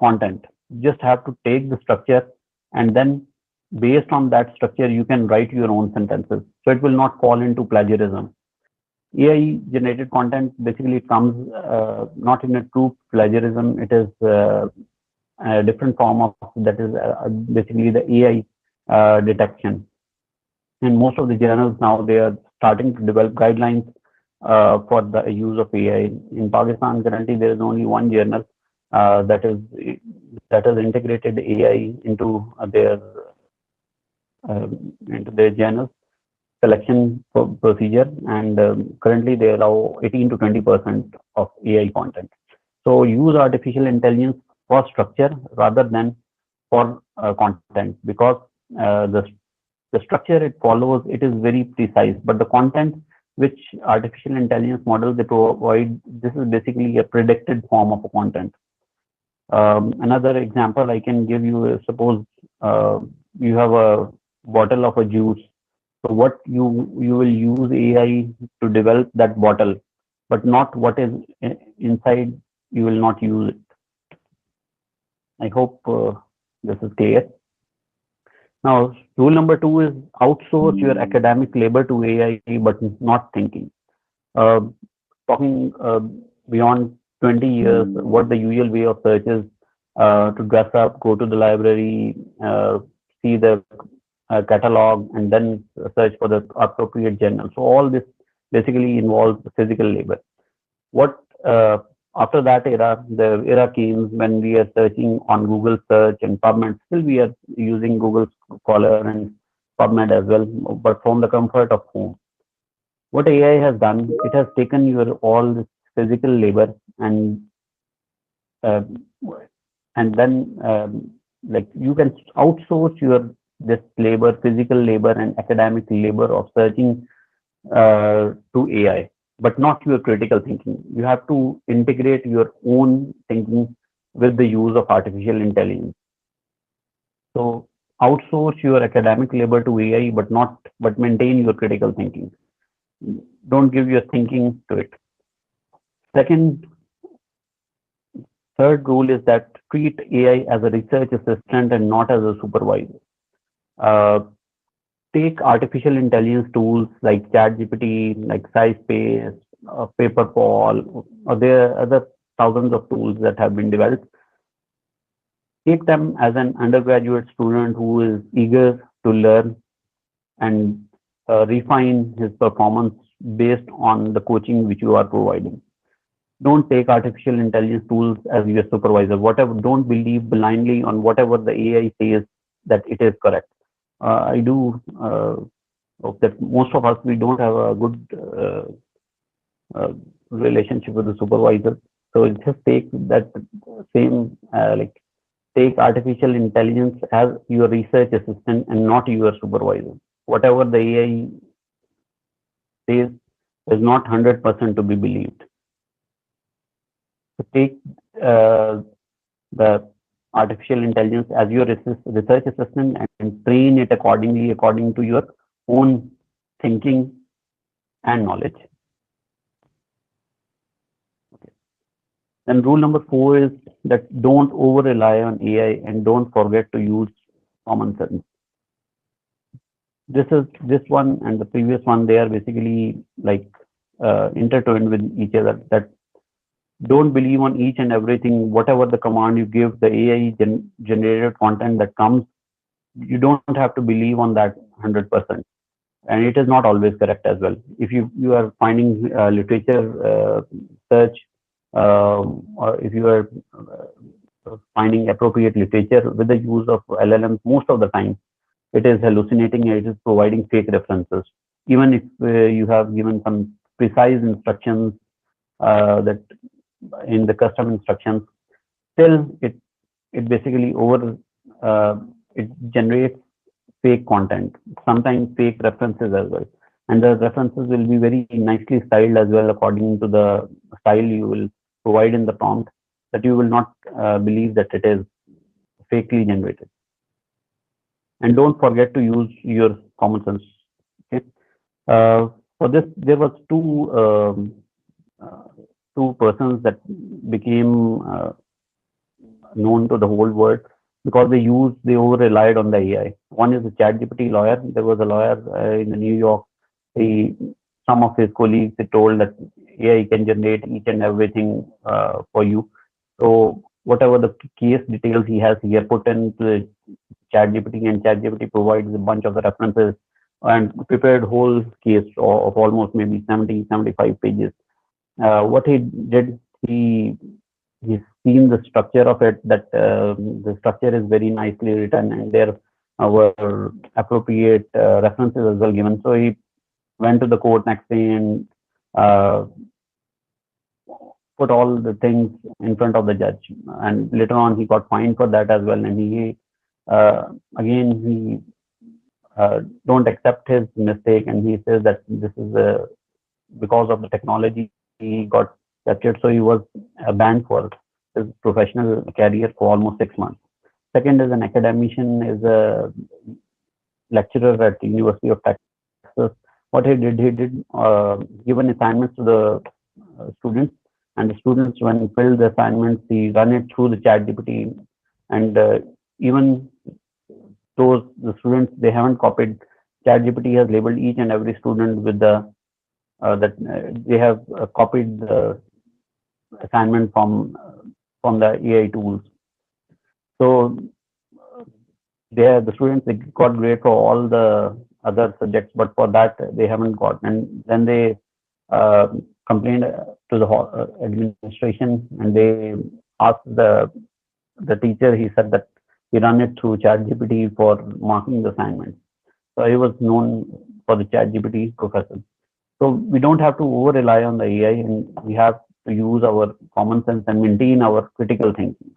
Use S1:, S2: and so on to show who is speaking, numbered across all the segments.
S1: content. You just have to take the structure, and then based on that structure, you can write your own sentences. So it will not fall into plagiarism. AI generated content basically comes not in a true plagiarism. It is a different form of that is basically the AI detection. And most of the journals now, they are starting to develop guidelines for the use of AI. In Pakistan, currently there is only one journal that has integrated AI into their journal selection procedure, and currently they allow 18 to 20% of AI content. So use artificial intelligence for structure rather than for content, because the structure it follows, it is very precise, but the content which artificial intelligence models they provide, this is basically a predicted form of a content. Another example I can give you is, suppose you have a bottle of a juice. So what you will use AI to develop that bottle, but not what is inside. You will not use it. I hope this is clear. Now, rule number 2 is outsource your academic labor to AI, but not thinking. Uh, Talking beyond 20 years, what the usual way of search is to dress up, go to the library, see the catalog, and then search for the appropriate journal. So all this basically involves physical labor. What After that era, the era came when we are searching on Google search and PubMed. Still, we are using Google Scholar and PubMed as well, but from the comfort of home. What AI has done, it has taken your all this physical labor uh, and then like you can outsource your this labor, physical labor and academic labor of searching to AI, but not your critical thinking. You have to integrate your own thinking with the use of artificial intelligence. So outsource your academic labor to AI, but maintain your critical thinking. Don't give your thinking to it. Second, third rule is that treat AI as a research assistant and not as a supervisor. Uh, Take artificial intelligence tools like ChatGPT, like SciSpace, Paperpal, or there are other thousands of tools that have been developed. Take them as an undergraduate student who is eager to learn and refine his performance based on the coaching which you are providing. Don't take artificial intelligence tools as your supervisor. Whatever, don't believe blindly on whatever the AI says that it is correct. I do hope that most of us, we don't have a good relationship with the supervisor. So just take that same take artificial intelligence as your research assistant and not your supervisor. Whatever the AI says is not 100% to be believed. So take the artificial intelligence as your research assistant and train it accordingly, according to your own thinking and knowledge. Okay. Then rule number 4 is that don't over rely on AI and don't forget to use common sense. This one and the previous one, they are basically like intertwined with each other. That don't believe on each and everything, whatever the command you give, the AI generated content that comes, you don't have to believe on that 100%. And it is not always correct as well. If you are finding literature search, or if you are finding appropriate literature with the use of LLMs, most of the time it is hallucinating, it is providing fake references. Even if you have given some precise instructions that in the custom instructions, still it basically it generates fake content, sometimes fake references as well. And the references will be very nicely styled as well, according to the style you will provide in the prompt, that you will not believe that it is fakely generated. And don't forget to use your common sense. Okay. For this, there was two persons that became known to the whole world because they over relied on the AI. One is the ChatGPT lawyer. There was a lawyer in New York. He, some of his colleagues he told that AI can generate each and everything for you. So whatever the case details he has here put into the ChatGPT, and ChatGPT provides a bunch of the references and prepared whole case of almost maybe 70, 75 pages. What he did, he's seen the structure of it, that the structure is very nicely written and there were appropriate references as well given. So he went to the court next day and put all the things in front of the judge. And later on, he got fined for that as well. And he again he don't accept his mistake, and he says that this is because of the technology he got captured. So he was banned for his professional career for almost 6 months. Second is an academician, is a lecturer at the University of Texas. What he did given assignments to the students, and the students, when filled the assignments, he run it through the ChatGPT, and even the students, they haven't copied. ChatGPT has labeled each and every student with the that they have copied the assignment from the AI tools. So the students, they got grade for all the other subjects, but for that they haven't got. And then they complained to the administration, and they asked the teacher. He said that he ran it through ChatGPT for marking the assignment. So he was known for the ChatGPT professor. So we don't have to over rely on the AI, and we have to use our common sense and maintain our critical thinking.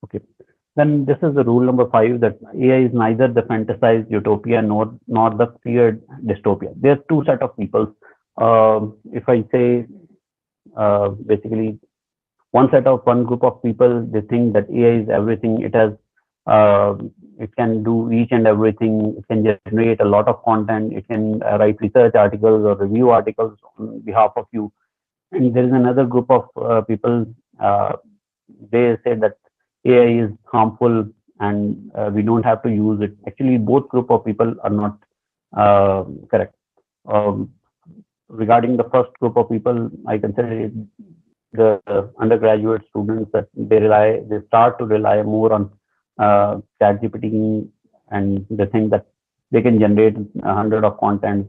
S1: Okay. Then this is the rule number 5, that AI is neither the fantasized utopia nor the feared dystopia. There's two set of people. If I say basically one group of people, they think that AI is everything. It has it can do each and everything. It can generate a lot of content. It can write research articles or review articles on behalf of you. And there is another group of people. They say that AI is harmful and we don't have to use it. Actually, both group of people are not correct. Regarding the first group of people, I consider it the undergraduate students, that they start to rely more on ChatGPT, and they think that they can generate 100 of contents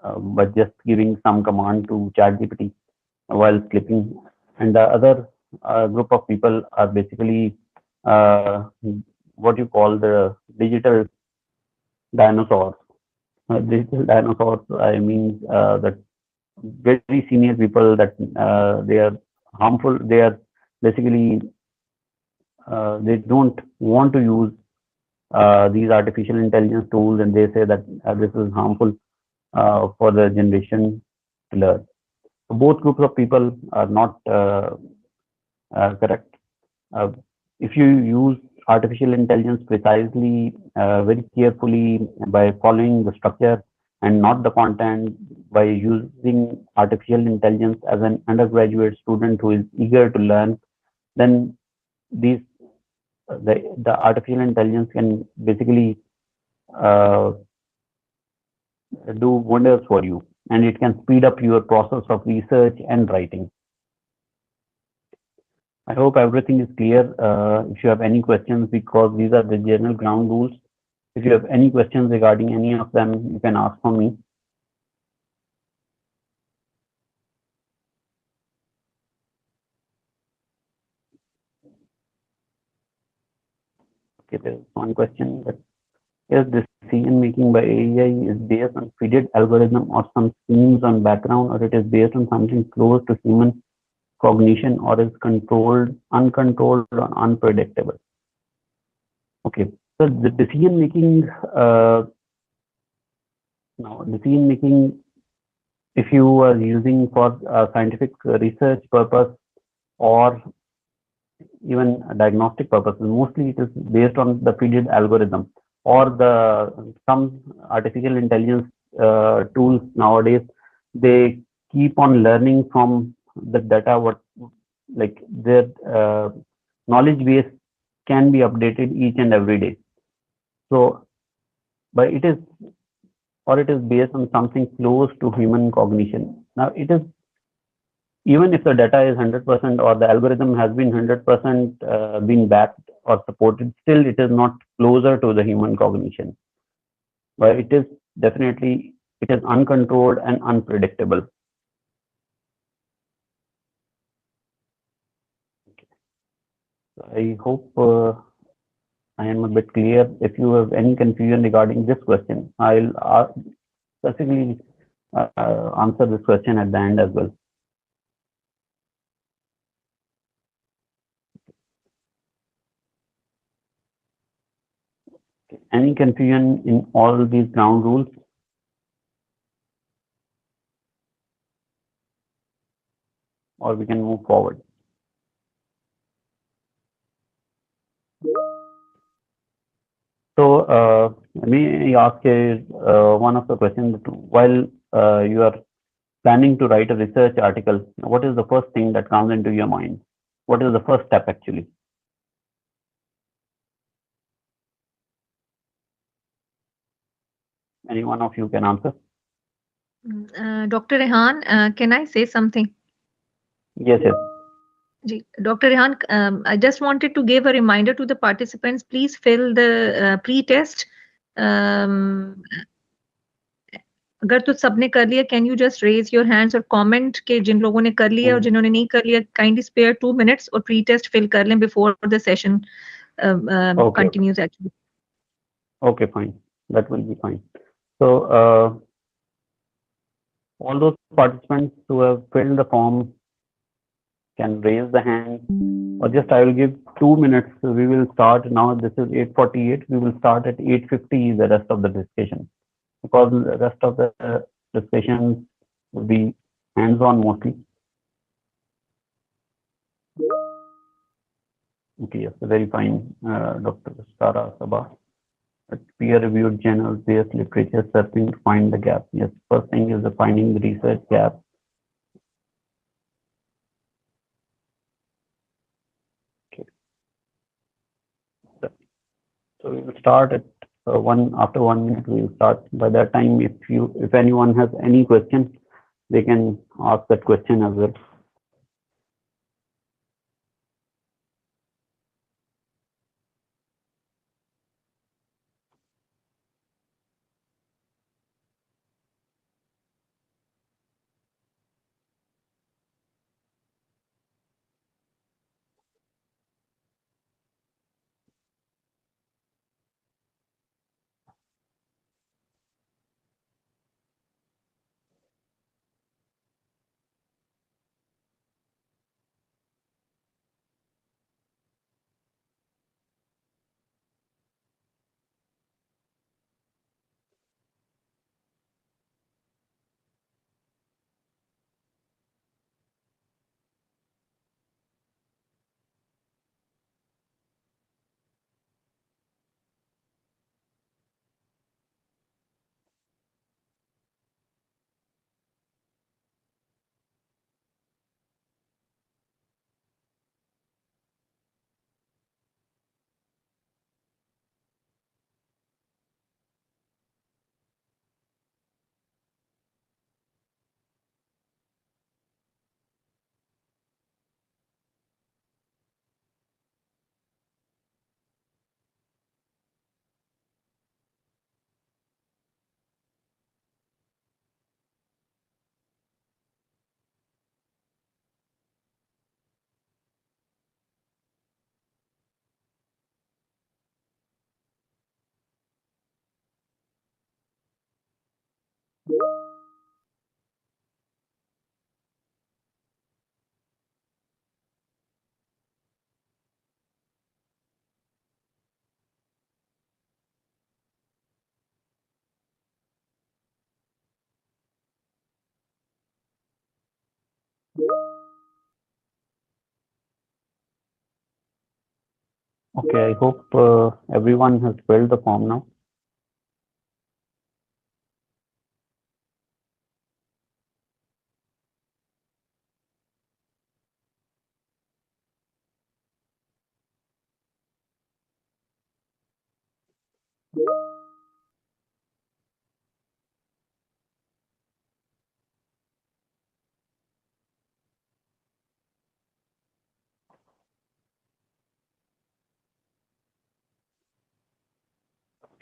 S1: by just giving some command to ChatGPT while clicking. And the other group of people are basically what you call the digital dinosaurs. Digital dinosaurs, I mean that very senior people, that they are harmful. They are basically they don't want to use these artificial intelligence tools, and they say that this is harmful for the generation to learn. So both groups of people are not correct. If you use artificial intelligence precisely, very carefully, by following the structure and not the content, by using artificial intelligence as an undergraduate student who is eager to learn, then the artificial intelligence can basically do wonders for you, and it can speed up your process of research and writing. I hope everything is clear. If you have any questions, because these are the general ground rules, if you have any questions regarding any of them, you can ask from me. Okay, there's one question that is decision making by AI is based on fitted algorithm or some schemes on background, or it is based on something close to human cognition, or is uncontrolled or unpredictable. Okay, so the decision making, if you are using for scientific research purpose or even diagnostic purposes, mostly it is based on the fitted algorithm or some artificial intelligence tools nowadays. They keep on learning from the data like their knowledge base can be updated each and every day. So, but it is, or it is based on something close to human cognition. Now, it is, even if the data is 100% or the algorithm has been 100% been backed or supported, still it is not closer to the human cognition. But it is definitely, it is uncontrolled and unpredictable. I hope I am a bit clear. If you have any confusion regarding this question, I'll specifically answer this question at the end as well. Any confusion in all these ground rules? Or we can move forward. So let me ask you one of the questions. While you are planning to write a research article, what is the first thing that comes into your mind? What is the first step actually? Any one of you can answer?
S2: Dr. Rehan, can I say something?
S1: Yes, yes.
S2: Dr. Rehan, I just wanted to give a reminder to the participants, please fill the pre-test. अगर तो सबने कर लिया, can you just raise your hands और comment कि जिन लोगों ने कर लिया और जिन्होंने नहीं कर लिया, kindly spare 2 minutes और pre-test fill कर लें before the session continues actually.
S1: Okay, fine. That will be fine. So all those participants who have filled the form can raise the hand, or just I will give 2 minutes. So we will start now. This is 8:48. We will start at 8:50. The rest of the discussion, because the rest of the discussions will be hands-on mostly. Okay, yes, very fine, Dr. Sara Sabah. Peer-reviewed journal-based literature searching to find the gap. Yes, first thing is the finding the research gap. Okay. So we will start at after 1 minute. We will start. By that time, if anyone has any question, they can ask that question as well. Okay, I hope everyone has filled the form now.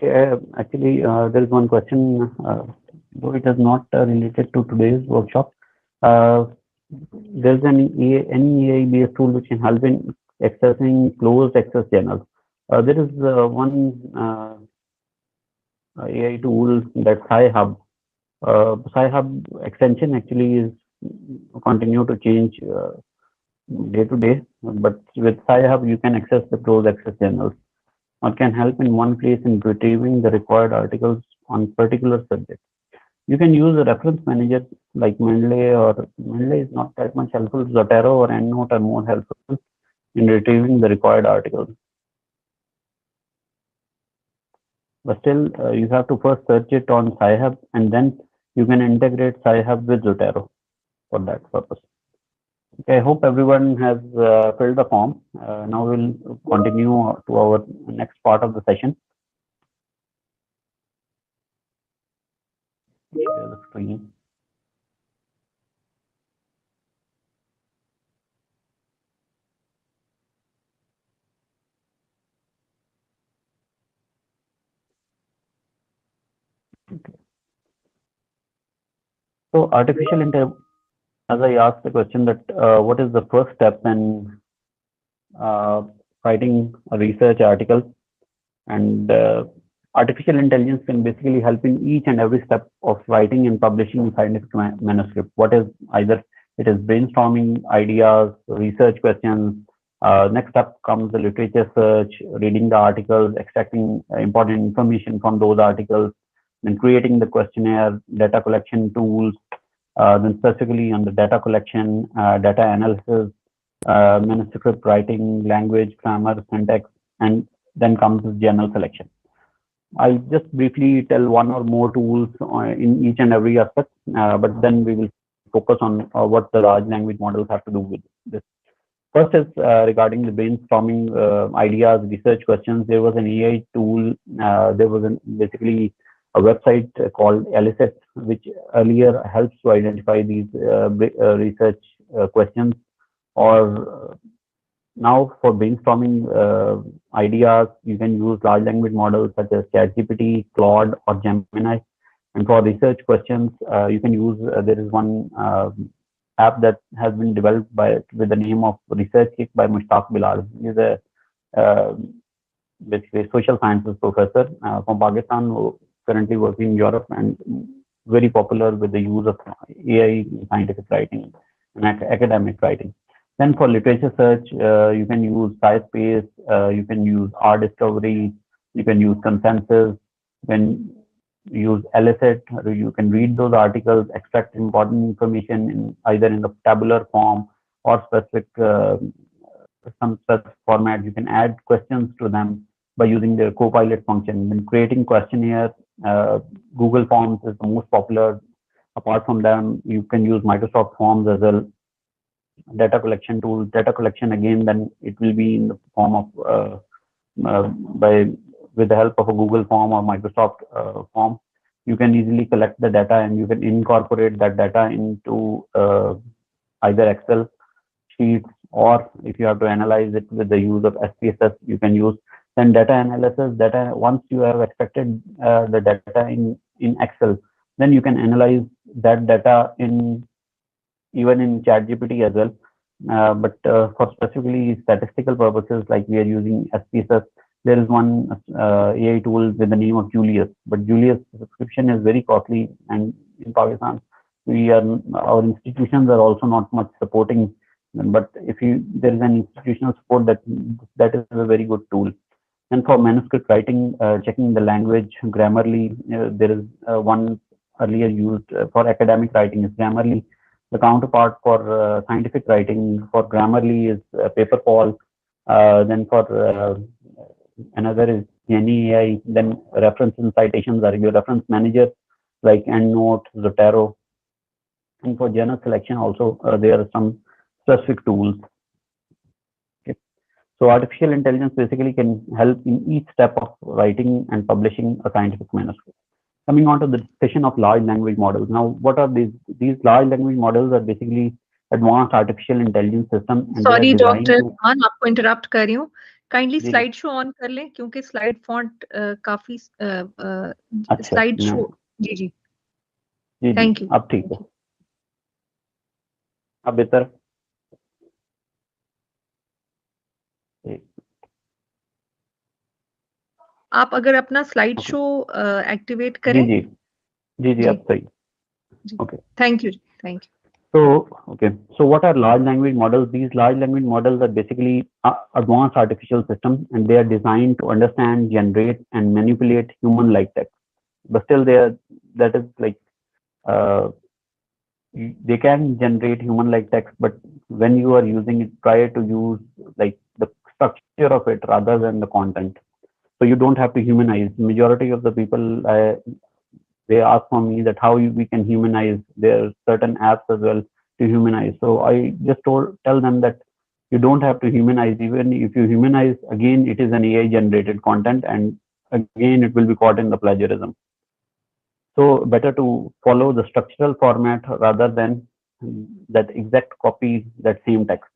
S1: Okay, actually, there is one question, though it is not related to today's workshop. There's any AI-based tool which can help in accessing closed access channels. There is one AI tool, that Sci-Hub. Sci-Hub extension actually is continue to change day to day, but with Sci-Hub you can access the closed access channels, or can help in one place in retrieving the required articles on particular subjects. You can use a reference manager like Mendeley, or Mendeley is not that much helpful. Zotero or EndNote are more helpful in retrieving the required articles. But still, you have to first search it on Sci-Hub, and then you can integrate Sci-Hub with Zotero for that purpose. Okay, I hope everyone has filled the form. Now we'll continue to our next part of the session. Share the screen. Okay. So artificial intelligence, as I asked the question that what is the first step in writing a research article, and artificial intelligence can basically help in each and every step of writing and publishing a scientific manuscript. What is either it is brainstorming ideas, research questions. Next step comes the literature search, reading the articles, extracting important information from those articles, then creating the questionnaire, data collection tools, then specifically on the data collection, data analysis, manuscript writing, language, grammar, syntax, and then comes the journal selection. I'll just briefly tell one or more tools in each and every aspect, but then we will focus on what the large language models have to do with this. First is regarding the brainstorming ideas, research questions. There was an AI tool. There was basically a website called Elicit, which earlier helps to identify these research questions, or now for brainstorming ideas, you can use large language models such as ChatGPT, Claude, or Gemini. And for research questions, you can use, there is one app that has been developed with the name of ResearchKick by Mushtaq Bilal. He is a basically social sciences professor from Pakistan, who currently working in Europe and very popular with the use of AI in scientific writing and academic writing. Then for literature search, you can use SciSpace, you can use R-Discovery, you can use Consensus, you can use Elicit, you can read those articles, extract important information in either in the tabular form or specific some such format. You can add questions to them by using their Copilot function. When creating questionnaire, Google Forms is the most popular. Apart from them, you can use Microsoft Forms as well. Data collection tools, data collection again, then it will be in the form of with the help of a Google form or Microsoft form. You can easily collect the data and you can incorporate that data into either Excel sheets, or if you have to analyze it with the use of SPSS, you can use. Then data analysis, once you have extracted the data in Excel, then you can analyze that data even in ChatGPT as well. But for specifically statistical purposes, like we are using SPSS, there is one AI tool with the name of Julius. But Julius subscription is very costly, and in Pakistan, our institutions are also not much supporting. But if there is an institutional support, that is a very good tool. And for manuscript writing, checking the language, Grammarly, there is one earlier used for academic writing is Grammarly. The counterpart for scientific writing for Grammarly is Paperpal. Then for another is GeniAI. Then reference and citations are your reference managers like EndNote, Zotero. And for journal selection also, there are some specific tools. Okay. So artificial intelligence basically can help in each step of writing and publishing a scientific manuscript. Coming on to the discussion of large language models. Now, what are these? These large language models are basically advanced artificial intelligence system.
S2: Sorry, Dr. Khan, आपको interrupt कर रही हूँ. Kindly
S1: जी जी
S2: slide show on कर लें क्योंकि slide font काफी
S1: अच्छा
S2: स्लाइड
S1: मैं
S2: शो। जी जी,
S1: जी जी
S2: थैंक यू।
S1: अब ठीक है, अब बेहतर। ठीक,
S2: आप अगर अपना स्लाइड
S1: ओके
S2: शो एक्टिवेट
S1: जी
S2: करें।
S1: जी जी जी
S2: जी
S1: अब सही।
S2: जी,
S1: okay
S2: thank you thank you.
S1: so okay, so what are large language models? These large language models are basically advanced artificial systems, and they are designed to understand, generate and manipulate human like text, but still they are, that is like uh, they can generate human like text, but when you are using it, try to use like the structure of it rather than the content, so you don't have to humanize. Majority of the people they ask from me that how we can humanize. There are certain apps as well to humanize, so I just tell them that you don't have to humanize. Even if you humanize, again it is an AI generated content, and again it will be caught in the plagiarism. So better to follow the structural format rather than that exact copy that same text.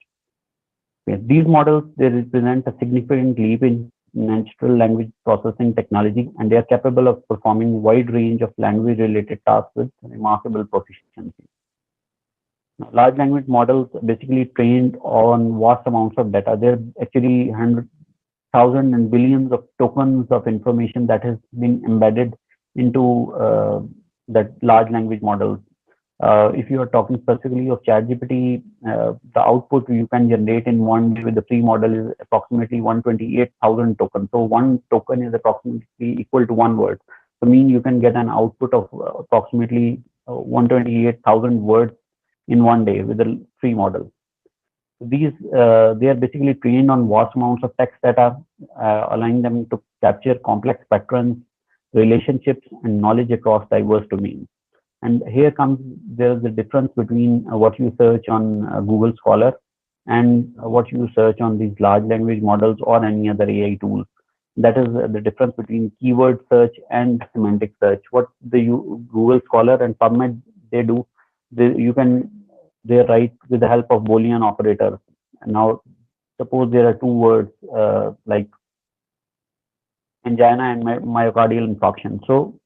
S1: Yes, these models, they represent a significant leap in natural language processing technology, and they are capable of performing a wide range of language related tasks with remarkable proficiency. Now, large language models are basically trained on vast amounts of data. There are actually hundreds, thousands and billions of tokens of information that has been embedded into that large language models. If you are talking specifically of ChatGPT, the output you can generate in one day with the free model is approximately 128,000 tokens. So one token is approximately equal to one word. So mean you can get an output of approximately 128,000 words in one day with the free model. These they are basically trained on vast amounts of text data, allowing them to capture complex patterns, relationships, and knowledge across diverse domains. And here comes there's the difference between what you search on Google Scholar and what you search on these large language models or any other AI tools. That is the difference between keyword search and semantic search. What the Google Scholar and PubMed they do, you can they write with the help of Boolean operators. Now, suppose there are two words like angina and myocardial infarction. So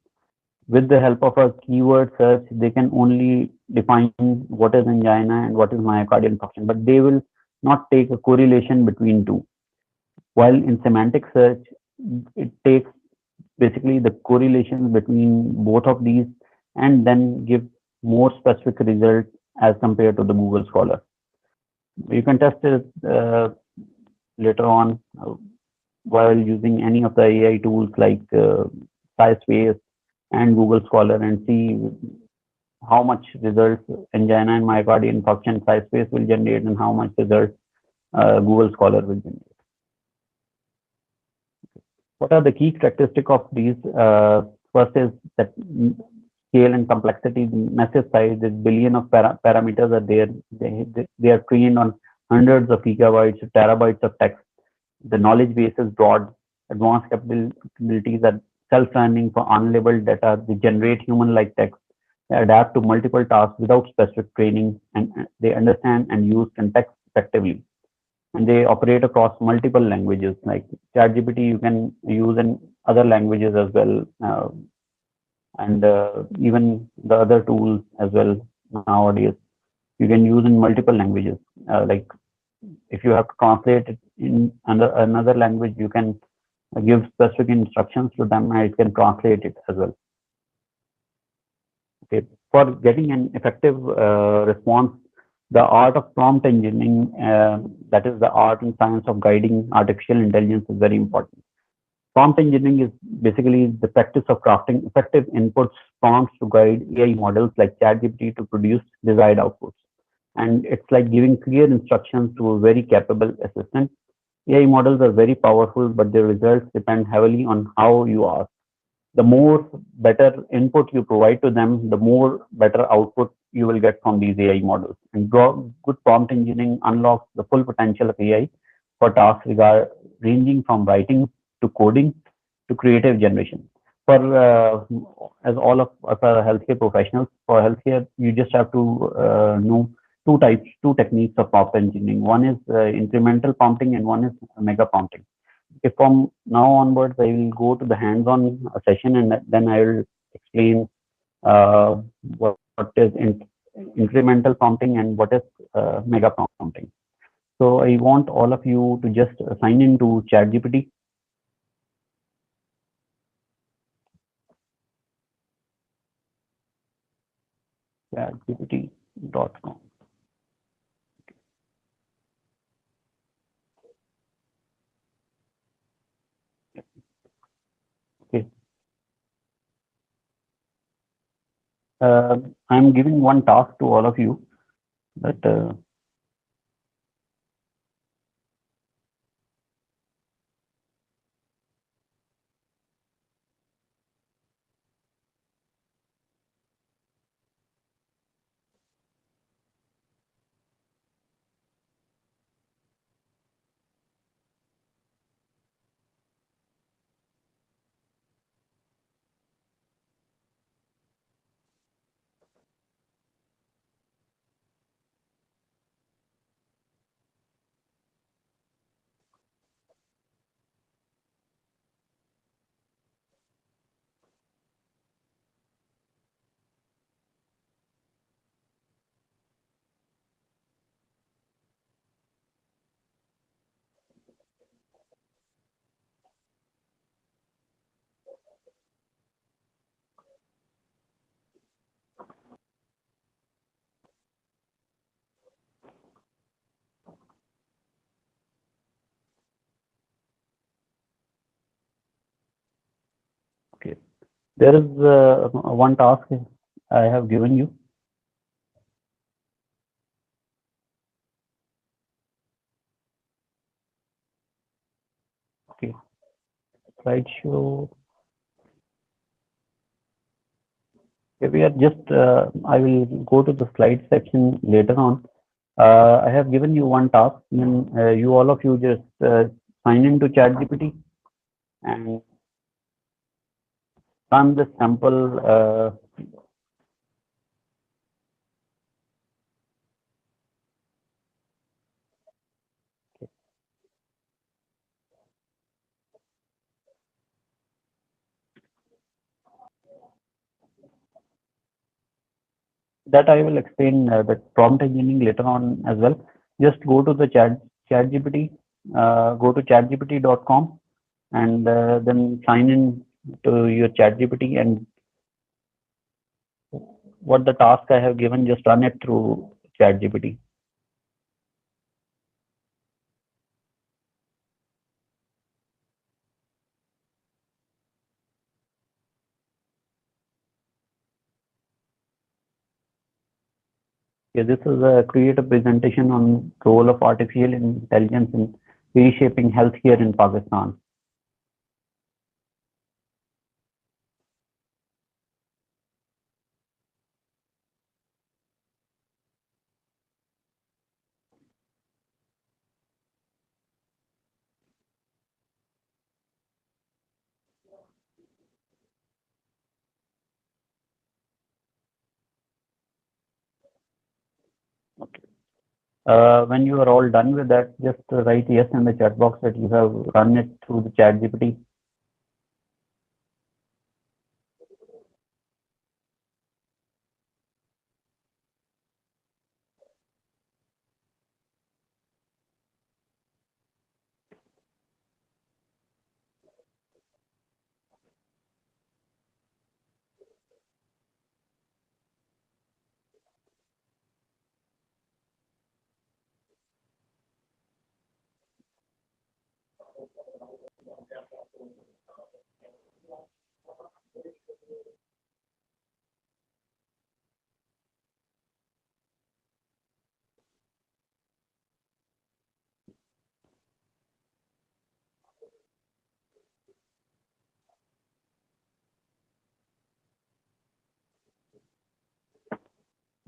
S1: with the help of a keyword search, they can only define what is angina and what is myocardial infarction, but they will not take a correlation between two. While in semantic search, it takes basically the correlations between both of these and then give more specific results as compared to the Google Scholar. You can test it later on while using any of the AI tools like SciSpace and Google Scholar and see how much results angina and myocardial infarction SciSpace will generate and how much results Google Scholar will generate. What are the key characteristics of these? First is that scale and complexity, massive size, this billion of parameters are there. They are trained on hundreds of gigabytes, terabytes of text. The knowledge base is broad. Advanced capabilities are self-learning for unlabeled data. They generate human-like text. They adapt to multiple tasks without specific training, and they understand and use context effectively. And they operate across multiple languages. Like ChatGPT, you can use in other languages as well, and even the other tools as well nowadays. You can use in multiple languages. Like if you have to translate it in another language, you can give specific instructions to them, and it can translate it as well. Okay, for getting an effective response, the art of prompt engineering, that is the art and science of guiding artificial intelligence, is very important. Prompt engineering is basically the practice of crafting effective inputs prompts to guide AI models like ChatGPT to produce desired outputs. And it's like giving clear instructions to a very capable assistant. AI models are very powerful, but their results depend heavily on how you ask. The more better input you provide to them, the more better output you will get from these AI models. And good prompt engineering unlocks the full potential of AI for tasks ranging from writing to coding to creative generation. For as all of us are healthcare professionals, for healthcare, you just have to know two techniques of prompt engineering. One is incremental prompting and one is mega prompting. if from now onwards I will go to the hands-on session, and then I will explain what is incremental prompting and what is mega prompting. So I want all of you to just sign into ChatGPT. ChatGPT.com. Okay. I'm giving one task to all of you that okay. There is one task I have given you. Okay. Slideshow. Okay, we are just. I will go to the slide section later on. I have given you one task, and you all of you just sign into ChatGPT and run this sample that I will explain the prompt engineering later on as well. Just go to the ChatGPT, go to chatgpt.com, and then sign in to your ChatGPT, and what the task I have given, just run it through ChatGPT. Yeah, this is a creative presentation on role of artificial intelligence in reshaping healthcare in Pakistan. Okay. When you are all done with that, just write yes in the chat box that you have run it through the ChatGPT.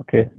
S1: Okay.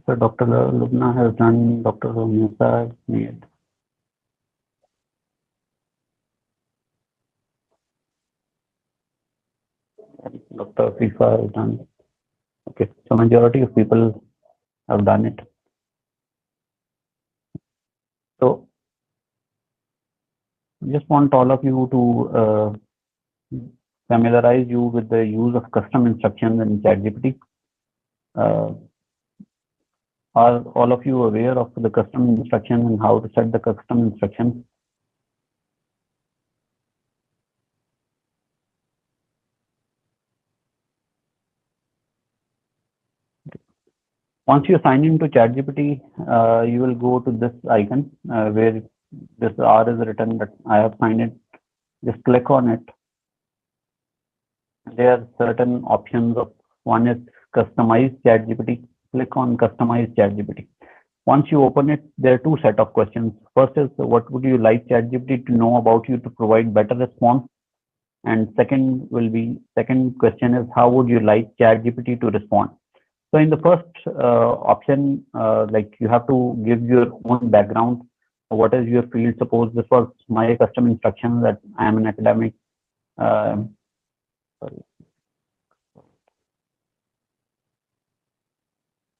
S1: So Dr. Lubna has done, Dr. Musa has made. Dr. FIFA has done. Okay, so majority of people have done it. So I just want all of you to familiarize you with the use of custom instructions in ChatGPT. Are all of you aware of the custom instructions and how to set the custom instructions? Once you sign into ChatGPT, you will go to this icon where this R is written that I have signed it. Just click on it. There are certain options of one is customize ChatGPT. Click on customize ChatGPT. Once you open it, there are two set of questions. First is what would you like ChatGPT to know about you to provide better response? And second question is how would you like ChatGPT to respond? So in the first option, like you have to give your own background. What is your field? Suppose this was my custom instruction that I am an academic.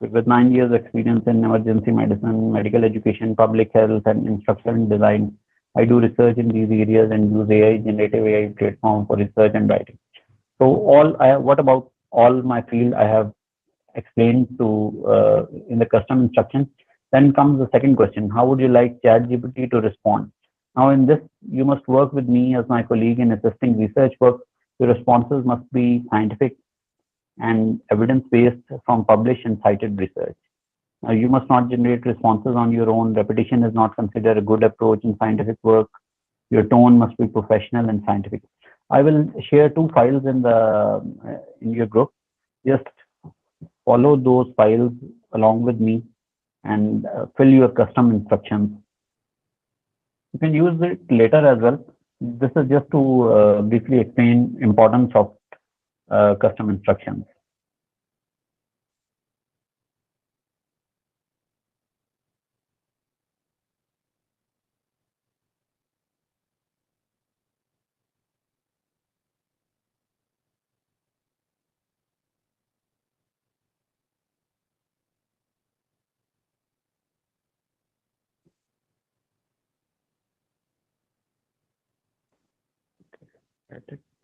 S1: With 9 years experience in emergency medicine, medical education, public health, and instructional design, I do research in these areas and use AI, generative AI platform for research and writing. So what about all my field I have explained to in the custom instruction. Then comes the second question: how would you like ChatGPT to respond? Now, in this, you must work with me as my colleague in assisting research work. Your responses must be scientific and evidence-based from published and cited research. You must not generate responses on your own. Repetition is not considered a good approach in scientific work. Your tone must be professional and scientific. I will share two files in your group. Just follow those files along with me and fill your custom instructions. You can use it later as well. This is just to briefly explain importance of custom instructions.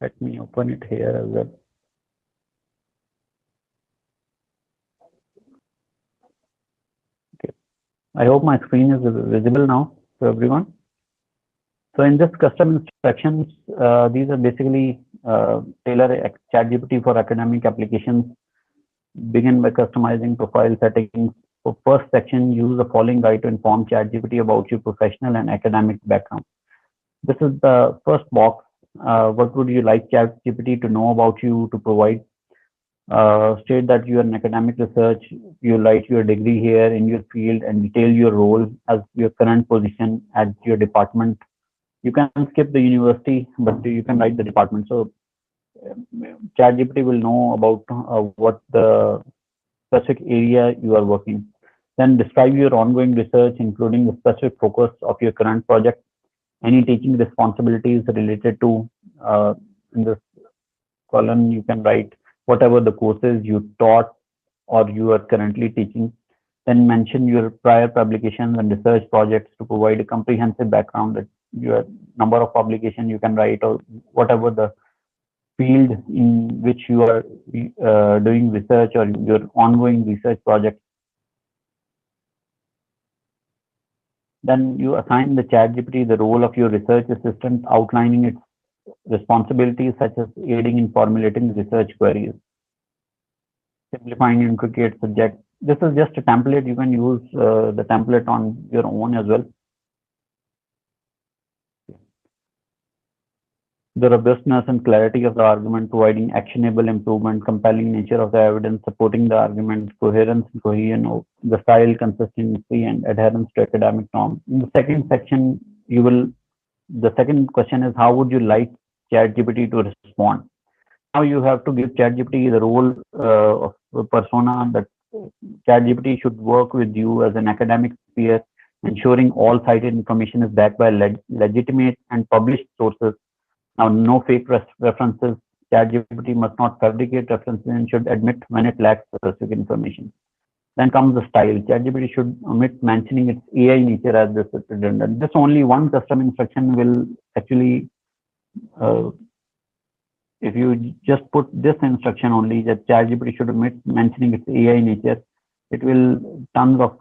S1: Let me open it here as well. Okay. I hope my screen is visible now to everyone. So in this custom instructions, these are basically tailor ChatGPT for academic applications. Begin by customizing profile settings. For first section, use the following guide to inform ChatGPT about your professional and academic background. This is the first box. What would you like ChatGPT to know about you to provide? State that you are an academic research. You write your degree here in your field and detail your role as your current position at your department. You can skip the university, but you can write the department. So ChatGPT will know about what the specific area you are working. Then describe your ongoing research, including the specific focus of your current project, any teaching responsibilities related to, in this column, you can write whatever the courses you taught or you are currently teaching. Then mention your prior publications and research projects to provide a comprehensive background that your number of publications you can write or whatever the field in which you are doing research or your ongoing research project. Then you assign the ChatGPT the role of your research assistant, outlining its responsibilities such as aiding in formulating research queries, simplifying intricate subjects. This is just a template. You can use the template on your own as well. The robustness and clarity of the argument, providing actionable improvement, compelling nature of the evidence, supporting the argument, coherence and cohesion, the style, consistency, and adherence to academic norms. In the second section, the second question is how would you like ChatGPT to respond? Now you have to give ChatGPT the role of a persona that ChatGPT should work with you as an academic peer, ensuring all cited information is backed by legitimate and published sources. Now, no fake references. ChatGPT must not fabricate references and should admit when it lacks specific information. Then comes the style. ChatGPT should omit mentioning its AI nature as this is redundant. This only one custom instruction will actually, if you just put this instruction only, that ChatGPT should omit mentioning its AI nature, it will, tons of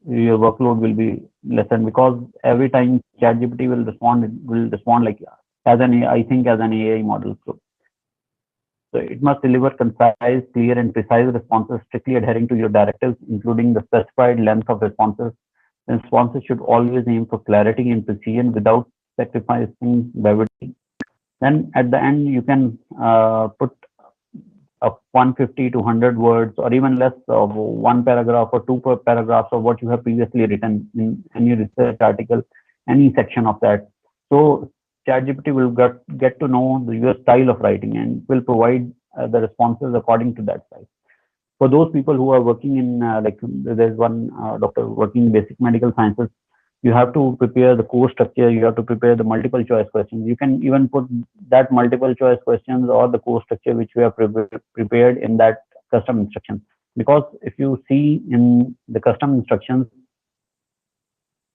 S1: your workload will be lessened, because every time ChatGPT will respond, it will respond like as an I think as an AI model. So it must deliver concise, clear, and precise responses, strictly adhering to your directives, including the specified length of responses. The responses should always aim for clarity and precision without sacrificing brevity. Then at the end, you can put 150 to 100 words, or even less, of one paragraph or two paragraphs of what you have previously written in any research article, any section of that. So ChatGPT will get to know your style of writing and will provide the responses according to that style. For those people who are working in, like there's one doctor working in basic medical sciences, you have to prepare the course structure, you have to prepare the multiple choice questions. You can even put that multiple choice questions or the course structure which we have prepared in that custom instruction. Because if you see in the custom instructions,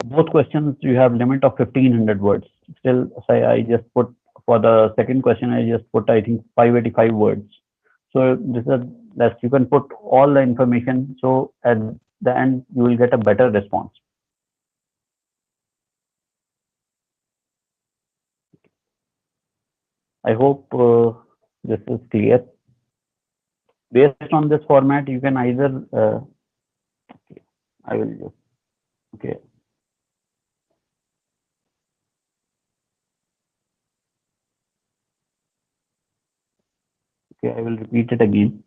S1: both questions you have limit of 1500 words. Still, say I just put for the second question, I just put I think 585 words. So this is less. You can put all the information. So at the end, you will get a better response. I hope this is clear. Based on this format, you can either okay, I will just okay. Okay, I will repeat it again.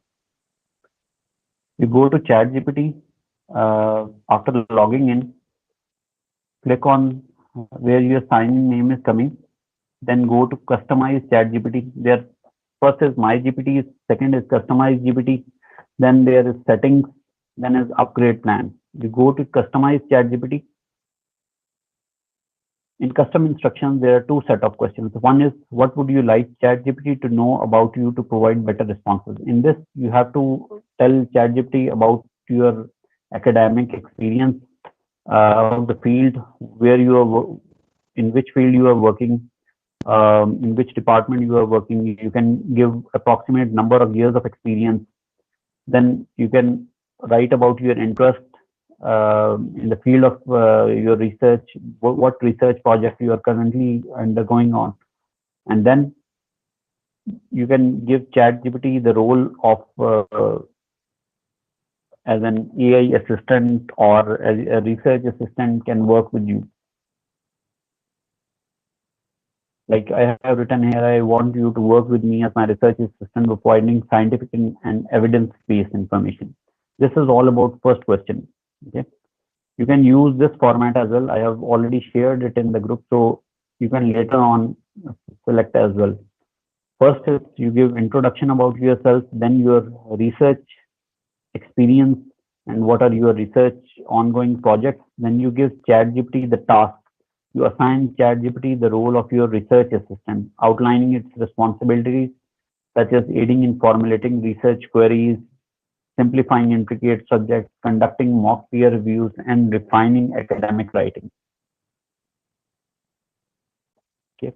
S1: You go to ChatGPT after logging in, click on where your sign name is coming, then go to customize ChatGPT. There first is my GPT, second is customize GPT, then there is settings, then is upgrade plan. You go to customize ChatGPT. In custom instructions, there are two set of questions. One is, what would you like ChatGPT to know about you to provide better responses? In this, you have to tell ChatGPT about your academic experience, about the field where you are, in which field you are working, in which department you are working. You can give approximate number of years of experience. Then you can write about your interest in the field of your research, what research project you are currently undergoing on. And then you can give ChatGPT the role of as an AI assistant or as a research assistant can work with you. Like I have written here, I want you to work with me as my research assistant for providing scientific and evidence-based information. This is all about first question. Okay. You can use this format as well. I have already shared it in the group, so you can later on select as well. First is you give introduction about yourself, then your research experience and what are your research ongoing projects. Then you give ChatGPT the task. You assign ChatGPT the role of your research assistant, outlining its responsibilities, such as aiding in formulating research queries, simplifying intricate subjects, conducting mock peer reviews, and refining academic writing. Okay.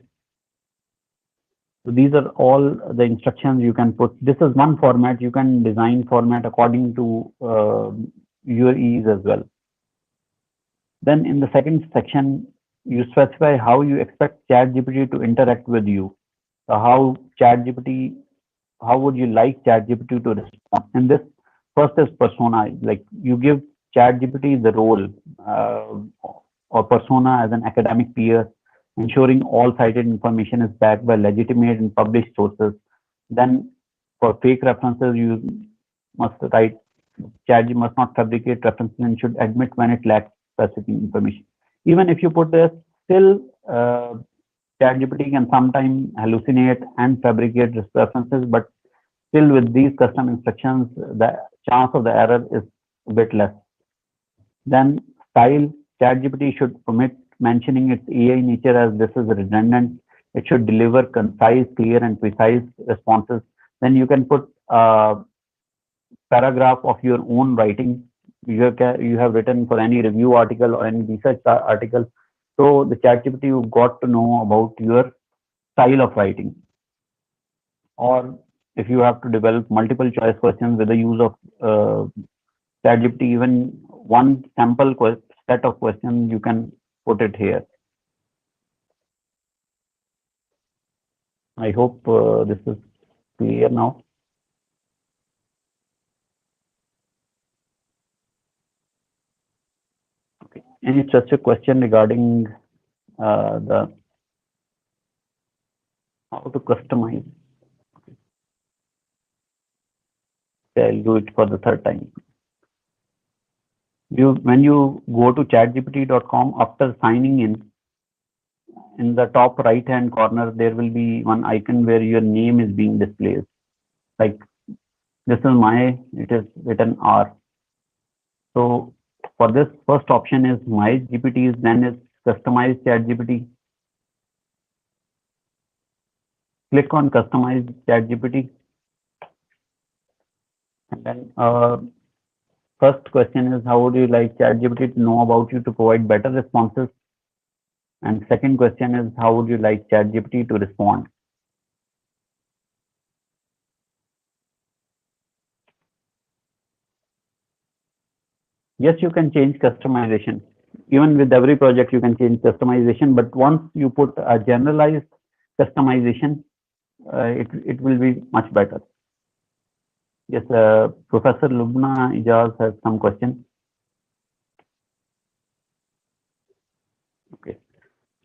S1: So these are all the instructions you can put. This is one format. You can design format according to your ease as well. Then in the second section, you specify how you expect ChatGPT to interact with you. So how would you like ChatGPT to respond? And this first is persona. Like you give ChatGPT the role or persona as an academic peer, ensuring all cited information is backed by legitimate and published sources. Then for fake references, you must write ChatGPT must not fabricate references and should admit when it lacks specific information. Even if you put this, still ChatGPT can sometimes hallucinate and fabricate references, but still with these custom instructions, the chance of the error is a bit less. Then style, ChatGPT should omit mentioning its AI nature as this is redundant. It should deliver concise, clear, and precise responses. Then you can put a paragraph of your own writing. You have written for any review article or any research article. So the ChatGPT got to know about your style of writing. Or if you have to develop multiple choice questions with the use of ChatGPT, even one sample set of questions, you can put it here. I hope this is clear now. Okay. Any such a question regarding the how to customize? I'll do it for the third time. When you go to chatgpt.com, after signing in the top right hand corner, there will be one icon where your name is being displayed. Like this is it is written R. So for this, first option is my GPTs, then is customize ChatGPT. Click on customize ChatGPT. And then first question is, how would you like ChatGPT to know about you to provide better responses? And second question is, how would you like ChatGPT to respond? Yes, you can change customization. Even with every project, you can change customization. But once you put a generalized customization, it will be much better. Yes, Professor Lubna Ijaz has some questions. Okay.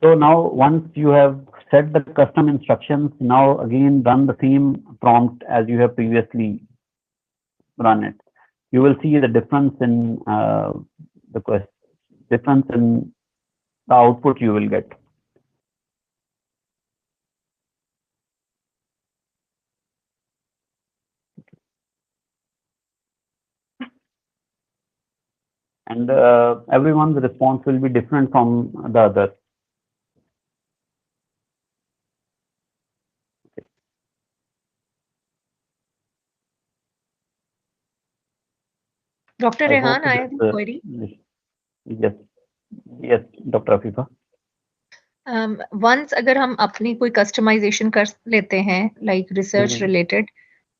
S1: So now once you have set the custom instructions, now again run the same prompt as you have previously run it. You will see the difference in the output you will get. And everyone's response will be different from the other. Okay.
S2: Dr. Rehan, I have a query.
S1: Yes, Dr. Afifa.
S2: Once अगर हम अपनी कोई customization कर लेते हैं, like research related,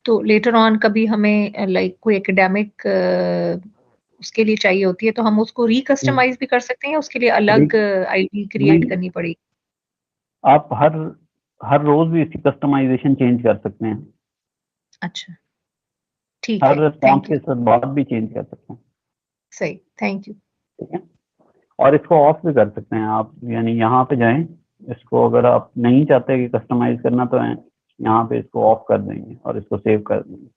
S2: तो later on कभी हमें like कोई academic उसके लिए चाहिए होती है, तो हम उसको recustomize भी कर सकते हैं, उसके लिए अलग ID create करनी पड़ेगी?
S1: आप हर रोज भी इसकी कस्टमाइजेशन चेंज कर सकते हैं.
S2: अच्छा, ठीक है.
S1: हर रिस्पॉन्स के बाद भी चेंज कर सकते हैं.
S2: सही, थैंक यू.
S1: ठीक है. और इसको ऑफ भी कर सकते हैं आप, यानी यहाँ पे जाएं, इसको अगर आप नहीं चाहते कि कस्टमाइज करना तो यहाँ पे इसको ऑफ कर देंगे और इसको सेव कर देंगे.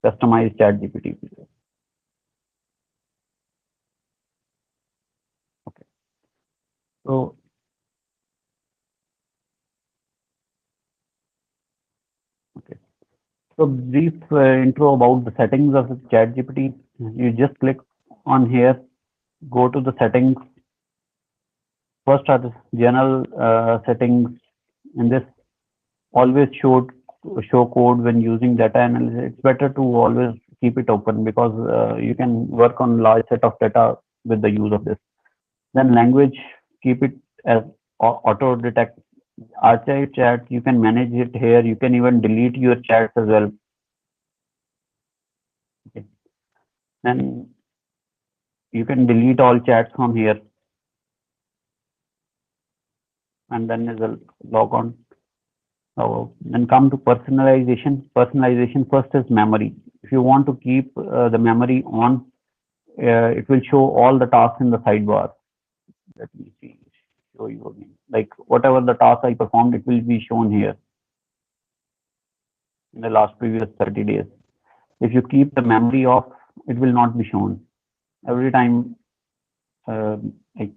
S1: Customize ChatGPT. Okay. So brief intro about the settings of ChatGPT. You just click on here, go to the settings. First are the general settings. In this, always show code when using data analysis. It's better to always keep it open because you can work on large set of data with the use of this. Then language, keep it as auto detect. Archive chat, you can manage it here. You can even delete your chats as well. Okay. Then you can delete all chats from here. And then is a log on. So then come to personalization. Personalization first is memory. If you want to keep the memory on, it will show all the tasks in the sidebar. Let me see. Show you again. Like whatever the task I performed, it will be shown here in the last previous 30 days. If you keep the memory off, it will not be shown. Every time it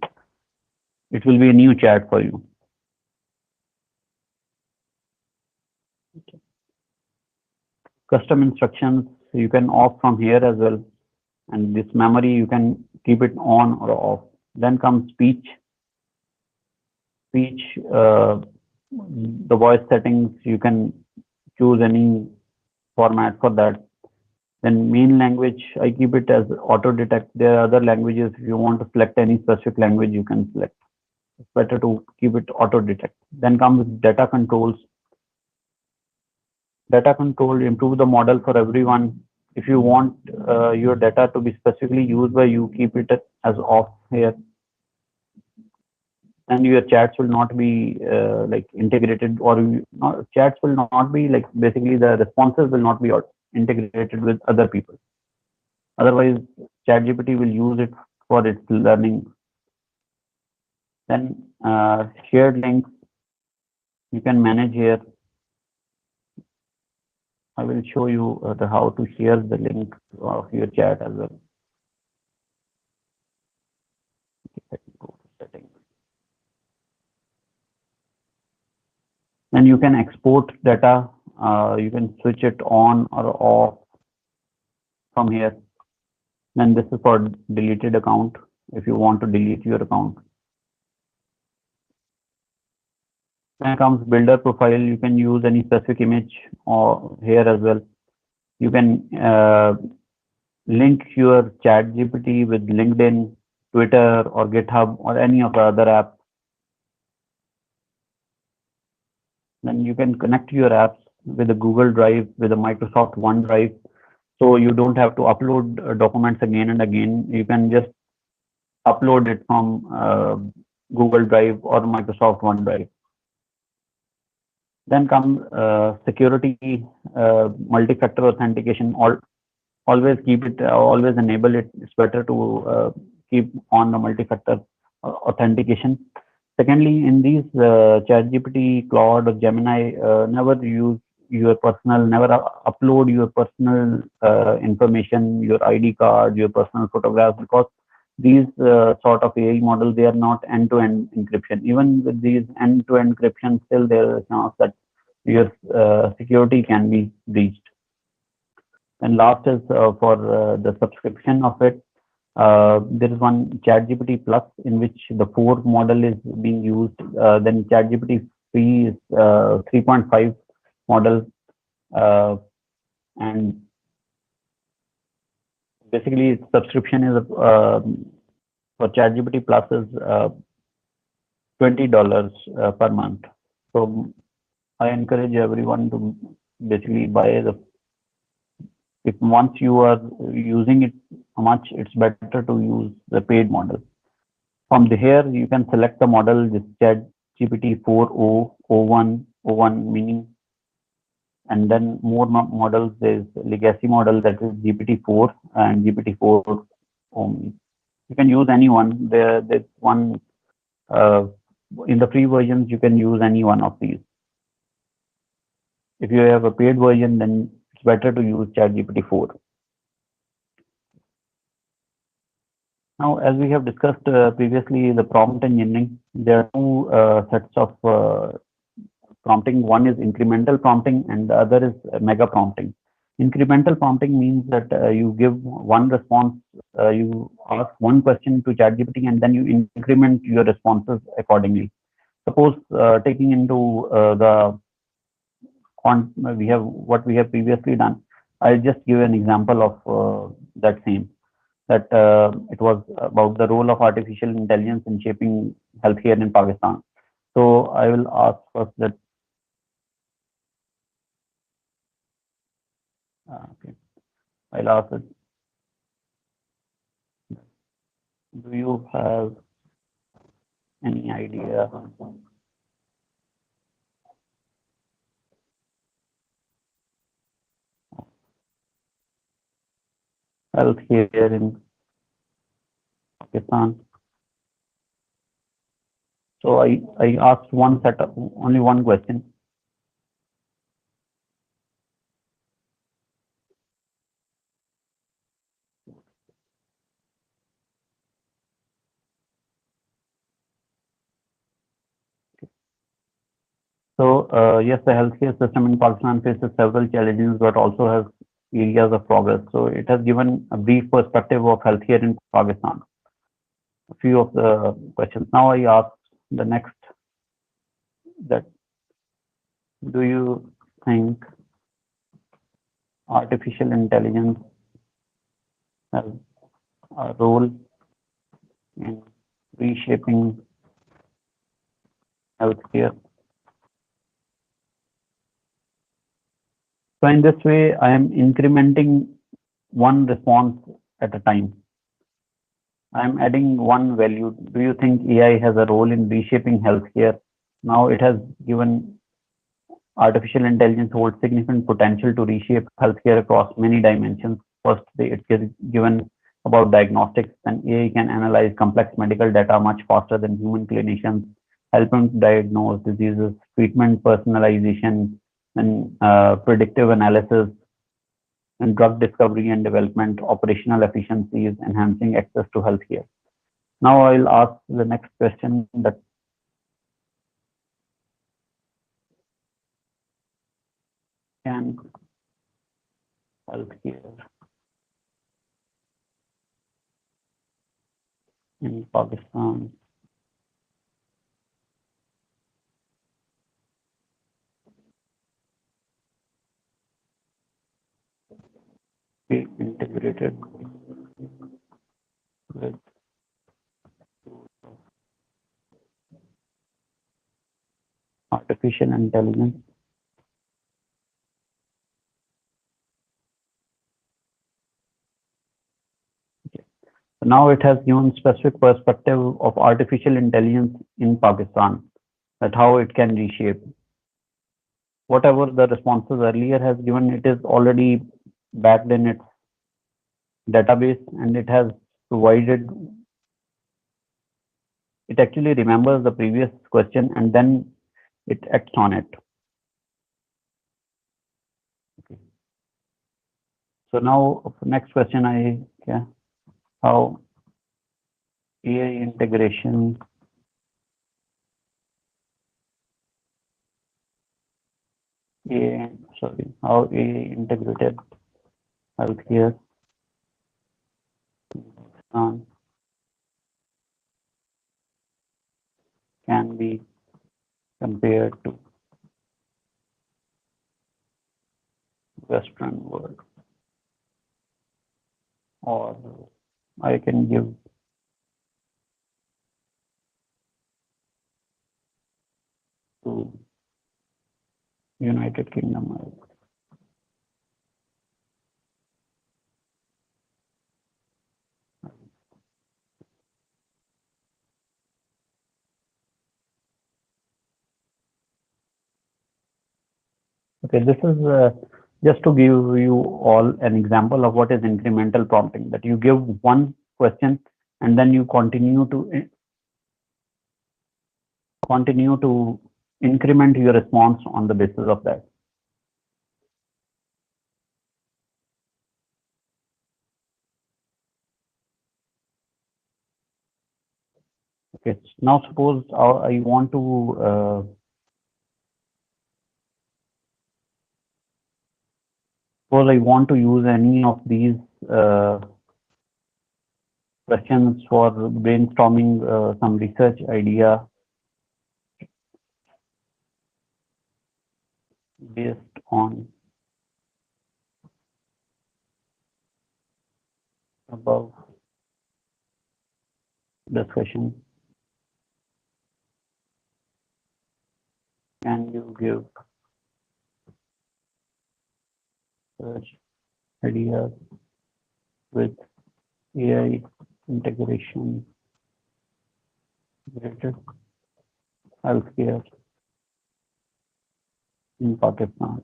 S1: will be a new chat for you. Okay. custom instructions you can off from here as well, and this memory you can keep it on or off. Then comes speech. The voice settings, you can choose any format for that. Then main language, I keep it as auto detect. There are other languages. If you want to select any specific language, you can select. It's better to keep it auto detect. Then comes data controls. Data control, improve the model for everyone. If you want your data to be specifically used by you, keep it as off here. And your chats will not be like integrated, or chats will not be like, basically the responses will not be integrated with other people. Otherwise, ChatGPT will use it for its learning. Then shared links, you can manage here. I will show you how to share the link of your chat as well. Then you can export data. You can switch it on or off from here. Then this is for deleted account, if you want to delete your account. Then comes builder profile. You can use any specific image or here as well. You can link your ChatGPT with LinkedIn, Twitter, or GitHub, or any of the other apps. Then you can connect your apps with a Google Drive, with a Microsoft OneDrive. So you don't have to upload documents again and again. You can just upload it from Google Drive or Microsoft OneDrive. Then comes security, multi-factor authentication. Always keep it, always enable it. It's better to keep on the multi-factor authentication. Secondly, in these ChatGPT, Claude, or Gemini, never use your personal, never upload your personal information, your ID card, your personal photographs, because these sort of AI models, they are not end-to-end encryption. Even with these end-to-end encryption, still there is a chance that your security can be breached. And last is for the subscription of it. There is one ChatGPT Plus, in which the 4 model is being used. Then ChatGPT Free is 3.5 model, and basically subscription is for ChatGPT Plus is $20 per month. So I encourage everyone to basically buy the. If once you are using it much, it's better to use the paid model. From here, you can select the model, this ChatGPT 4o, O1, O1 mini, and then more models. There's legacy model, that is GPT-4 and GPT-4 Omni. You can use any one. There's one in the free versions. You can use any one of these. If you have a paid version, then it's better to use ChatGPT 4. Now, as we have discussed previously, the prompt engineering, there are two sets of prompting. One is incremental prompting and the other is mega prompting. Incremental prompting means that you give one response, you ask one question to ChatGPT, and then you increment your responses accordingly. Suppose taking into what we have previously done, I'll just give an example of that same. That it was about the role of artificial intelligence in shaping healthcare in Pakistan. So I will ask first that. Okay, I'll ask it. Do you have any idea? Healthcare in Pakistan. So I asked one set of only one question. So yes, the healthcare system in Pakistan faces several challenges, but also has areas of progress. So it has given a brief perspective of healthcare in Pakistan. A few of the questions. Now I ask the next, that do you think artificial intelligence has a role in reshaping healthcare? So in this way, I am incrementing one response at a time. I am adding one value. Do you think AI has a role in reshaping healthcare? Now it has given artificial intelligence holds significant potential to reshape healthcare across many dimensions. First, it is given about diagnostics, and AI can analyze complex medical data much faster than human clinicians, helping to diagnose diseases, treatment personalization, and predictive analysis, and drug discovery and development, operational efficiencies, enhancing access to healthcare. Now I'll ask the next question, that can healthcare in Pakistan be integrated with artificial intelligence? So now it has given specific perspective of artificial intelligence in Pakistan, that how it can reshape. Whatever the responses earlier has given, it is already backed in its database, and it has provided, it actually remembers the previous question and then it acts on it. Okay. So now next question, how AI integration how AI integrated healthcare can be compared to Western world, or I can give to United Kingdom. Okay, this is just to give you all an example of what is incremental prompting, that you give one question and then you continue to increment your response on the basis of that. Okay, now suppose I want to use any of these questions for brainstorming some research idea based on above discussion. Can you give search ideas with AI integration related healthcare in Pakistan?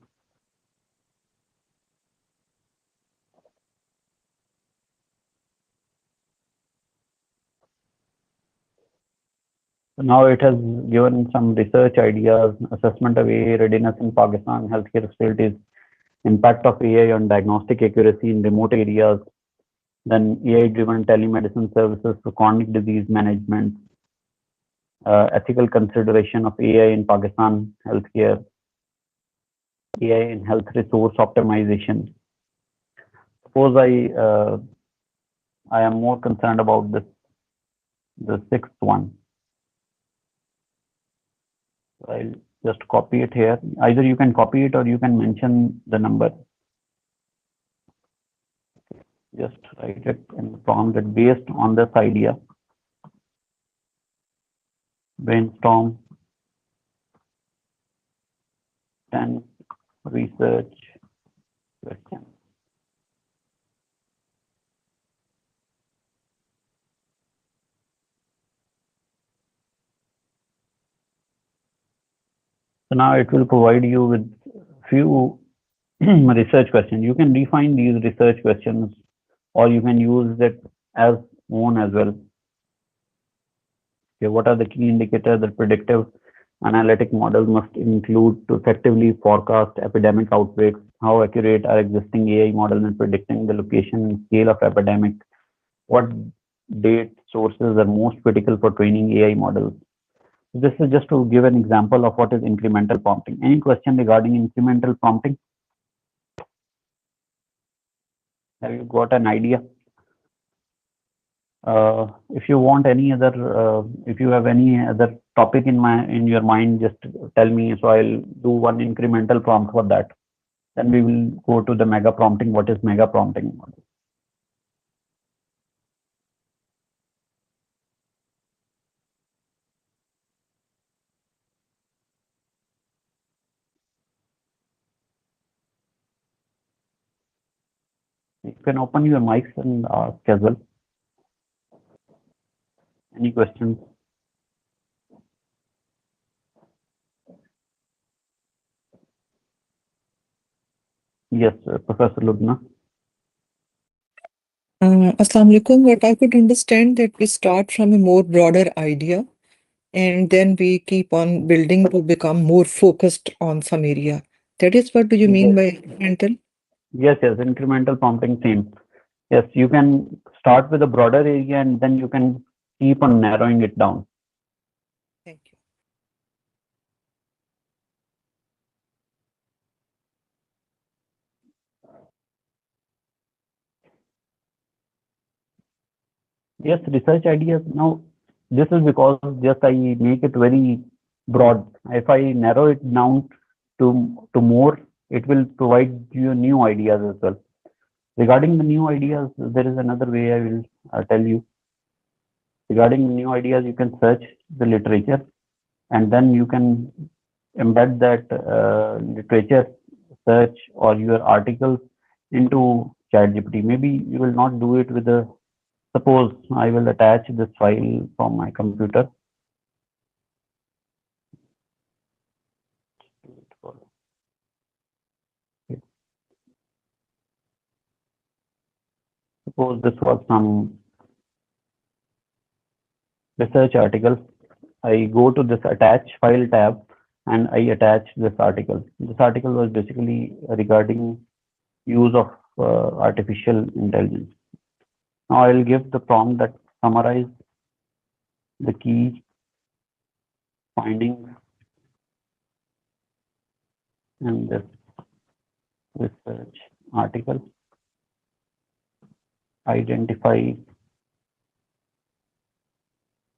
S1: So now it has given some research ideas, assessment of AI readiness in Pakistan, healthcare facilities, impact of AI on diagnostic accuracy in remote areas, then AI-driven telemedicine services for chronic disease management, ethical consideration of AI in Pakistan healthcare, AI in health resource optimization. Suppose I am more concerned about the sixth one. So I'll just copy it here. Either you can copy it or you can mention the number. Just write it in the prompt that based on this idea, brainstorm 10 research questions. So now it will provide you with few research questions. You can define these research questions or you can use it as own as well. Okay, what are the key indicators that predictive analytic models must include to effectively forecast epidemic outbreaks? How accurate are existing AI models in predicting the location and scale of epidemic? What data sources are most critical for training AI models? This is just to give an example of what is incremental prompting. Any question regarding incremental prompting? Have you got an idea? If you want any other, if you have any other topic in your mind, just tell me. So I'll do one incremental prompt for that. Then we will go to the mega prompting. What is mega prompting? You can open your mics and ask as well. Any questions? Yes, Professor Lubna.
S3: Assalamu alaikum. What I could understand that we start from a more broader idea and then we keep on building to become more focused on some area. That is what do you mean by incremental?
S1: Yes, incremental prompting same. Yes, you can start with a broader area and then you can keep on narrowing it down.
S3: Thank you.
S1: Yes, research ideas. Now, this is because just I make it very broad. If I narrow it down to more, it will provide you new ideas as well. Regarding the new ideas, there is another way I will tell you. Regarding new ideas, you can search the literature and then you can embed that literature search or your articles into ChatGPT. Maybe you will not do it with a, suppose I will attach this file from my computer. Suppose this was some research article. I go to this attach file tab and I attach this article. This article was basically regarding use of artificial intelligence. Now I will give the prompt that summarize the key findings in this research article. Identify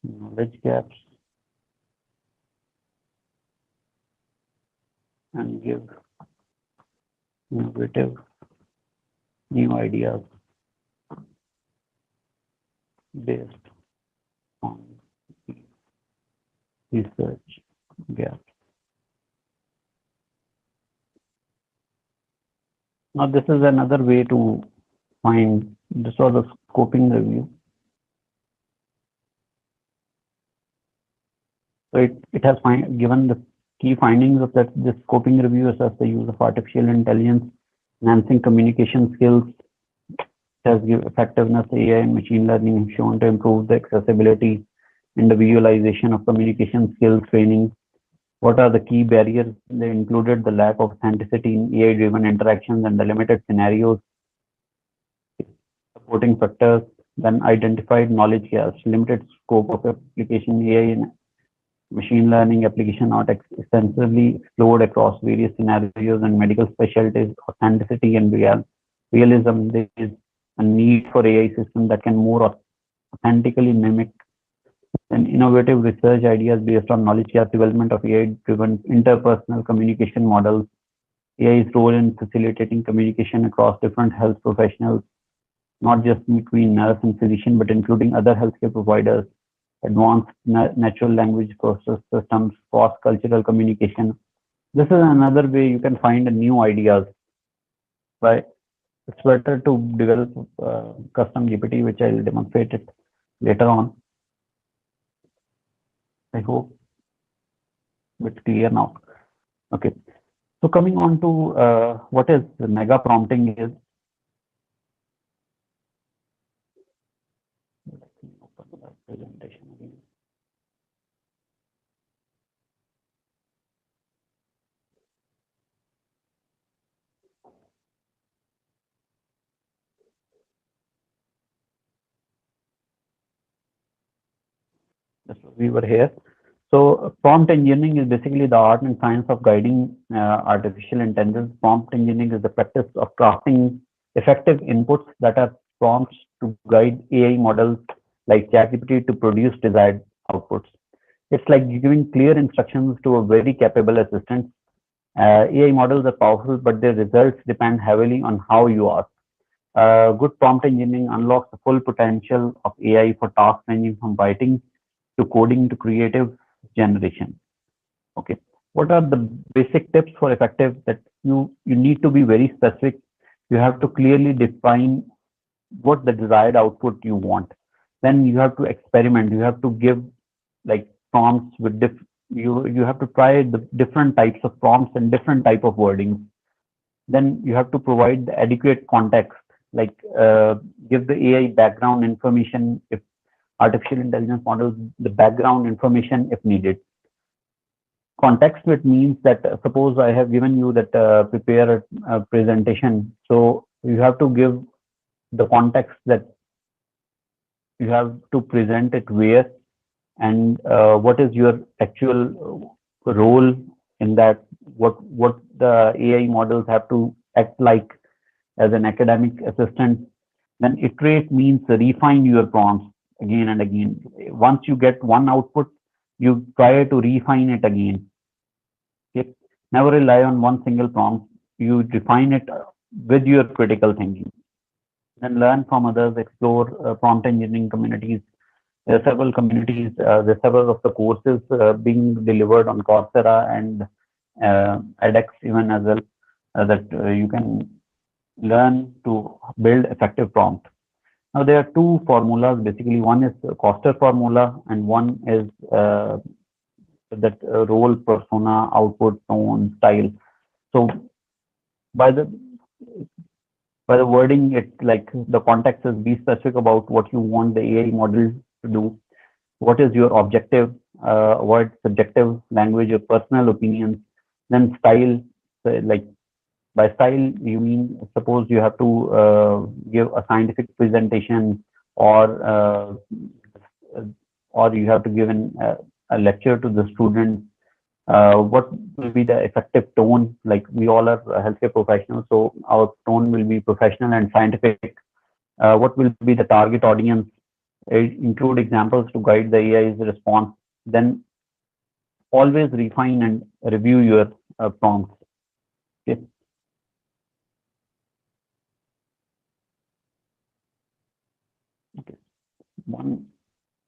S1: knowledge gaps and give innovative new ideas based on research gaps. Now this is another way to find, this was a scoping review. So it has given the key findings of that this scoping review assess the use of artificial intelligence, enhancing communication skills. It has given effectiveness. AI and machine learning have shown to improve the accessibility and the visualization of communication skills training. What are the key barriers? They included the lack of authenticity in AI-driven interactions and the limited scenarios. Supporting factors, then identified knowledge gaps, limited scope of application AI in machine learning application are extensively explored across various scenarios and medical specialties, authenticity and realism. There is a need for AI systems that can more authentically mimic and innovative research ideas based on knowledge gap development of AI-driven interpersonal communication models. AI's role in facilitating communication across different health professionals, not just between nurse and physician, but including other healthcare providers, advanced natural language process systems, cross-cultural communication. This is another way you can find new ideas. Right? It's better to develop custom GPT, which I'll demonstrate it later on. I hope it's clear now. Okay. So coming on to what is mega prompting is. Let me open the presentation again. We were here. So prompt engineering is basically the art and science of guiding artificial intelligence. Prompt engineering is the practice of crafting effective inputs that are prompts to guide AI models like ChatGPT to produce desired outputs. It's like giving clear instructions to a very capable assistant. AI models are powerful, but their results depend heavily on how you ask. Good prompt engineering unlocks the full potential of AI for tasks ranging from writing to coding to creative generation. Okay, what are the basic tips for effective? That you need to be very specific. You have to clearly define what the desired output you want. Then you have to experiment. You have to give like prompts with you have to try the different types of prompts and different type of wordings. Then you have to provide the adequate context, like give the AI background information if artificial intelligence models, the background information if needed. Context, which means that suppose I have given you that prepare a presentation. So you have to give the context that you have to present it where and what is your actual role in that, what the AI models have to act like as an academic assistant. Then iterate means refine your prompts again and again. Once you get one output, you try to refine it again. Okay? Never rely on one single prompt. You define it with your critical thinking. Then learn from others, explore prompt engineering communities. There are several communities, there are several of the courses being delivered on Coursera and edX even as well, that you can learn to build effective prompt. Now there are two formulas basically. One is Coster formula and one is that role, persona, output, tone, style. So by the wording, it like the context is be specific about what you want the AI model to do. What is your objective? Avoid subjective language, your personal opinions. Then style, like by style you mean suppose you have to give a scientific presentation or you have to give a lecture to the student. What will be the effective tone? Like we all are healthcare professionals, so our tone will be professional and scientific. What will be the target audience? Include examples to guide the AI's response. Then always refine and review your prompts. Okay. Okay. One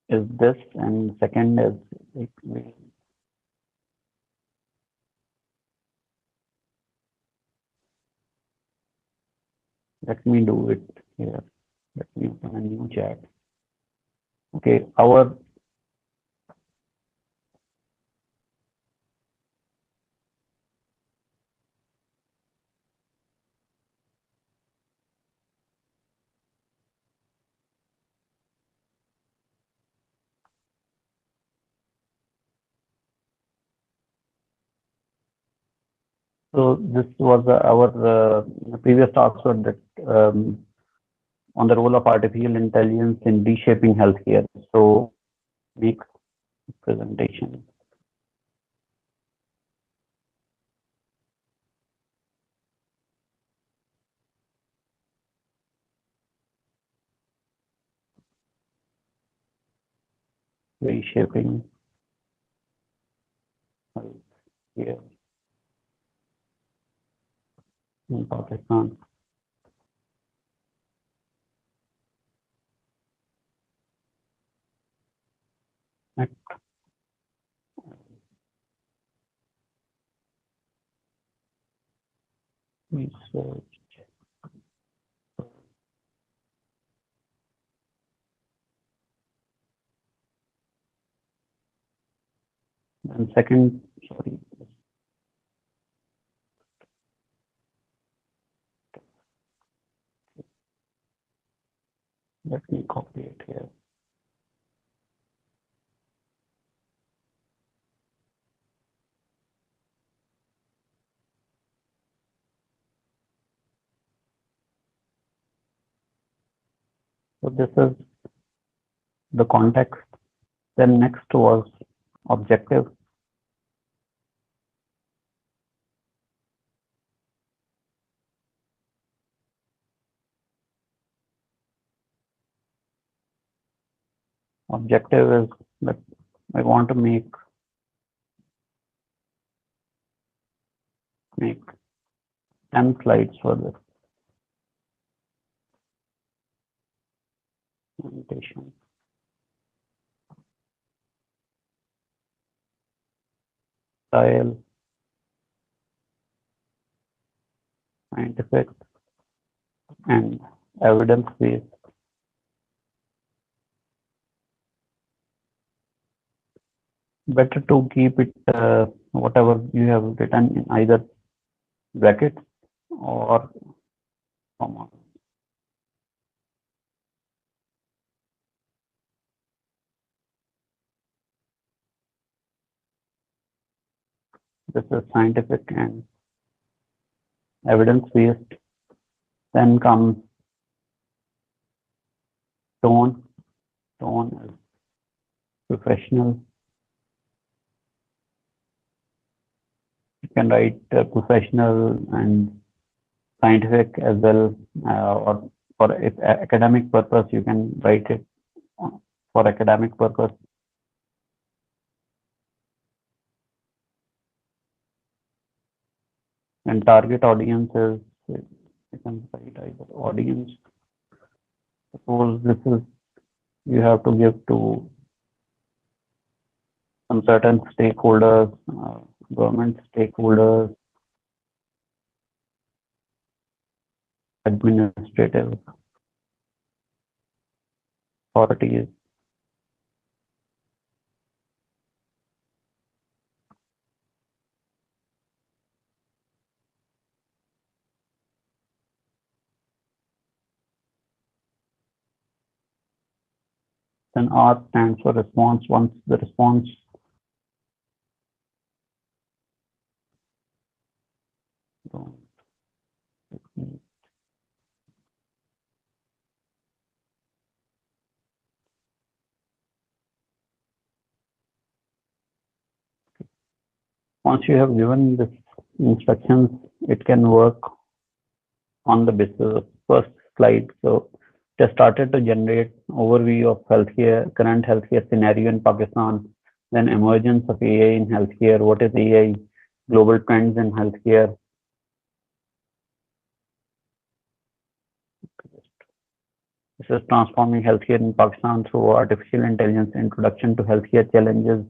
S1: is this, and second is like, let me do it here. Let me open a new chat. Okay, our so this was our previous talks were that on the role of artificial intelligence in reshaping healthcare. So make presentation. reshaping here in Pakistan. Next. Research. And second, sorry, let me copy it here. So this is the context. Then next was objective. Objective is that I want to make 10 slides for this presentation. Style, scientific, and evidence-based. Better to keep it whatever you have written in either brackets or comma. This is scientific and evidence-based. Then comes tone. Tone is professional. You can write professional and scientific as well, or for academic purpose, you can write it for academic purpose. And target audience is, you can write either audience. Suppose this is, you have to give to some certain stakeholders, government stakeholders, administrative authorities. Then R stands for response. Once the response once you have given the instructions, it can work on the basis of first slide. So just started to generate overview of healthcare, current healthcare scenario in Pakistan, then emergence of AI in healthcare, what is AI, global trends in healthcare. This is transforming healthcare in Pakistan through artificial intelligence, introduction to healthcare challenges,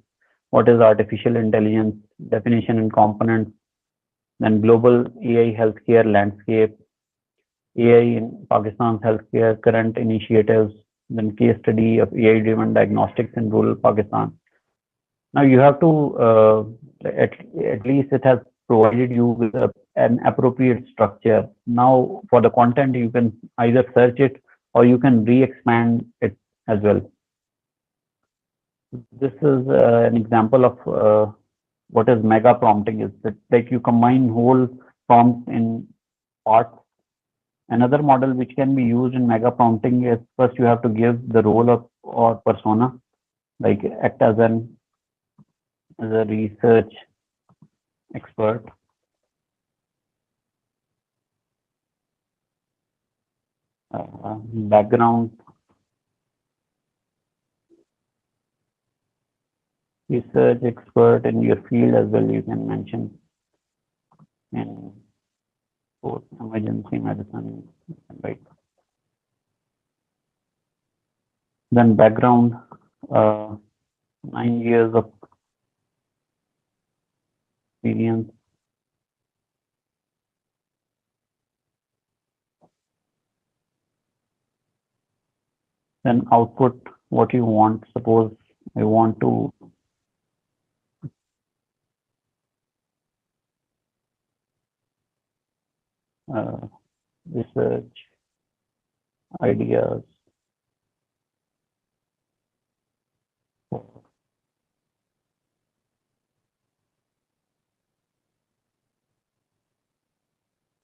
S1: what is artificial intelligence, definition and components, then global AI healthcare landscape, AI in Pakistan's healthcare, current initiatives, then case study of AI-driven diagnostics in rural Pakistan. Now you have to, at least it has provided you with an appropriate structure. Now for the content, you can either search it or you can re-expand it as well. This is an example of what is mega prompting. Is that like you combine whole prompts in parts. Another model which can be used in mega prompting is first you have to give the role of or persona, like act as a research expert. Background. research expert in your field as well, you can mention in both emergency medicine, right? Then background, 9 years of experience. Then output, what you want. Suppose I want to research ideas for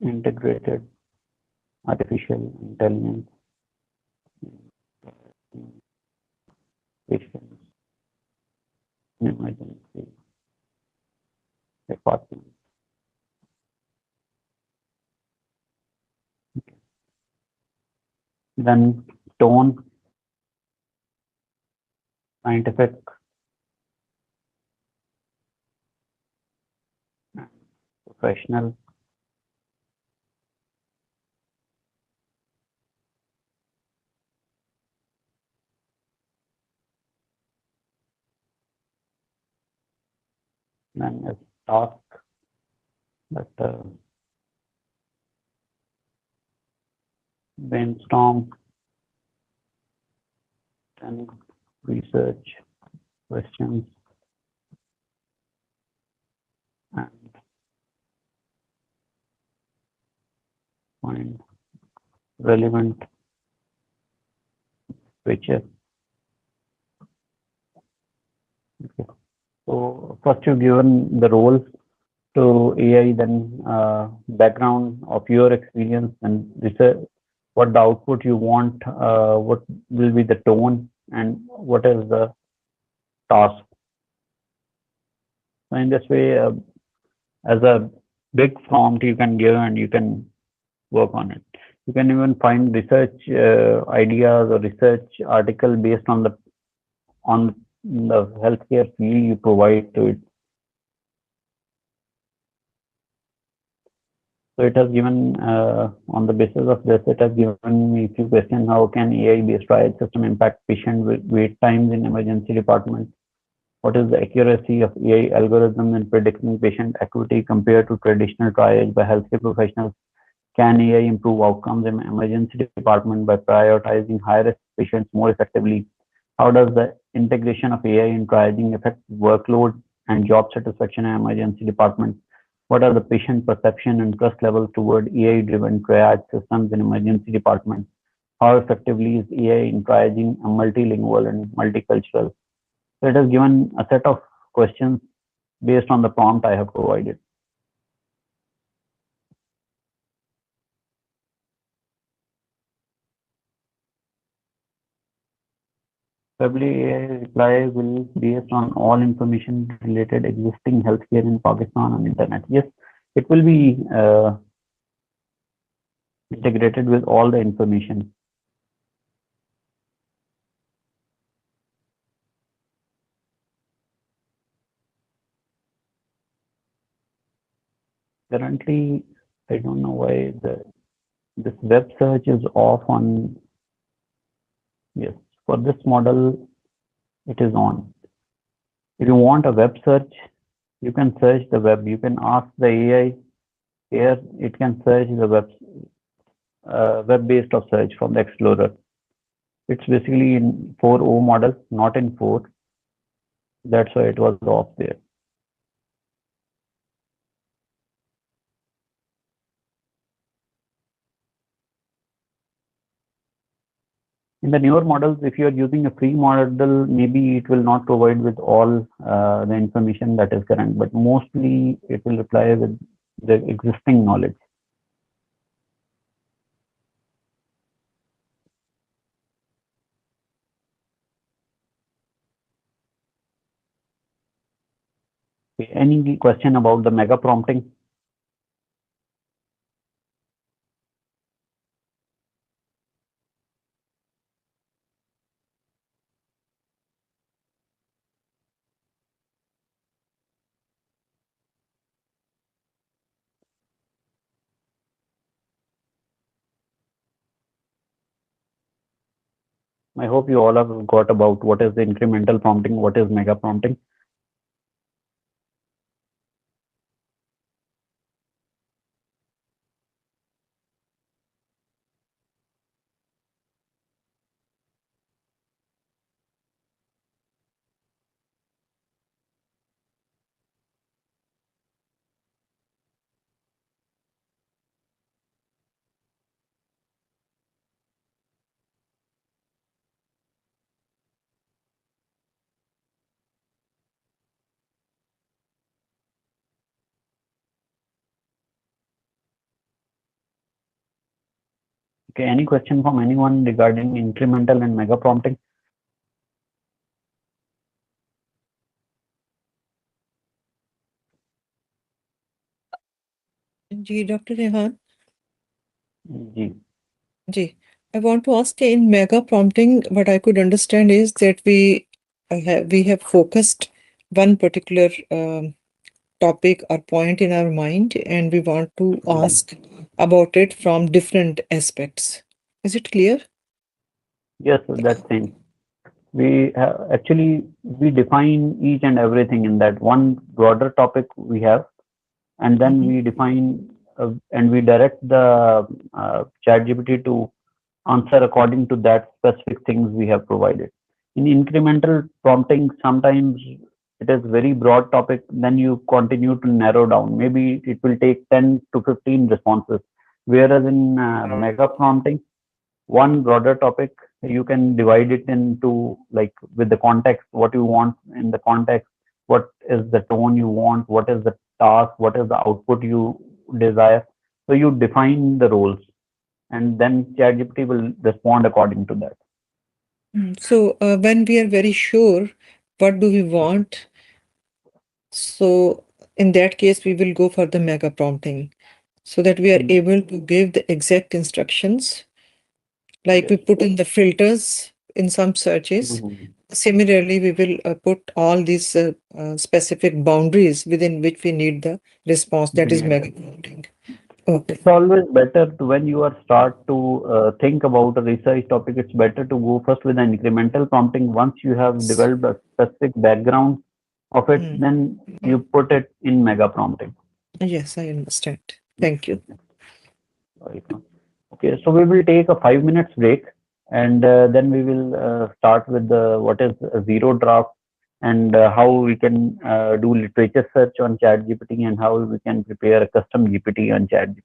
S1: integrated artificial intelligence in patients in emergency department. Then tone, scientific, and professional. Then a task that brainstorm and research questions and find relevant features. Okay. So first you've given the roles to AI, then background of your experience and research, what the output you want, what will be the tone, and what is the task. So in this way, as a big prompt you can give and you can work on it. You can even find research ideas or research article based on the healthcare field you provide to it. So it has given, on the basis of this, it has given me a few questions. How can AI-based triage system impact patient wait times in emergency departments? What is the accuracy of AI algorithm in predicting patient acuity compared to traditional triage by healthcare professionals? Can AI improve outcomes in emergency department by prioritizing high-risk patients more effectively? How does the integration of AI in triaging affect workload and job satisfaction in emergency department? What are the patient perception and trust levels toward AI-driven triage systems in emergency department? How effectively is AI in triaging a multilingual and multicultural? So it has given a set of questions based on the prompt I have provided. Probably AI reply will be based on all information related existing healthcare in Pakistan on internet. Yes, it will be integrated with all the information. Currently, I don't know why this web search is off on. Yes, for this model, it is on. If you want a web search, you can search the web. You can ask the AI here, it can search the web-based of search from the Explorer. It's basically in 4.0 model, not in 4. That's why it was off there. In the newer models, if you are using a free model, maybe it will not provide with all the information that is current, but mostly it will reply with the existing knowledge. Okay, any question about the mega prompting? I hope you all have got about what is the incremental prompting, what is mega prompting. Okay, any question from anyone regarding incremental and mega prompting?
S3: Ji, Dr. Rehan.
S1: Ji.
S3: Ji, I want to ask in mega prompting, what I could understand is that we have focused one particular topic or point in our mind, and we want to ask about it from different aspects. Is it clear?
S1: Yes, that's same. We actually we define each and everything in that one broader topic we have, and then we define and we direct the ChatGPT to answer according to that specific things we have provided. In incremental prompting, sometimes it is very broad topic, then you continue to narrow down. Maybe it will take 10 to 15 responses. Whereas in mega prompting, one broader topic, you can divide it into like with the context, what you want in the context, what is the tone you want, what is the task, what is the output you desire. So you define the roles and then ChatGPT will respond according to that.
S3: So when we are very sure what do we want, so in that case we will go for the mega prompting so that we are able to give the exact instructions, like we put in the filters in some searches. Similarly, we will put all these specific boundaries within which we need the response, that is mega prompting. Okay.
S1: It's always better to, when you are start to think about a research topic, it's better to go first with an incremental prompting. Once you have developed a specific background of it, then you put it in mega prompting.
S3: Yes, I understand. Thank you.
S1: Okay, so we will take a 5 minutes break, and then we will start with the what is a zero draft and how we can do literature search on ChatGPT and how we can prepare a custom GPT on ChatGPT.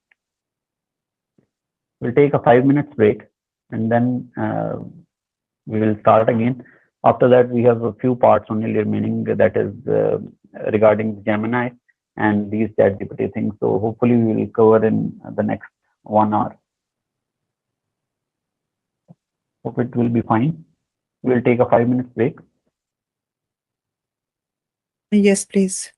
S1: We'll take a 5 minutes break, and then we will start again. After that, we have a few parts only remaining, that is regarding Gemini and these ChatGPT things. So hopefully we will cover in the next 1 hour. Hope it will be fine. We'll take a 5 minutes break.
S3: Yes, please.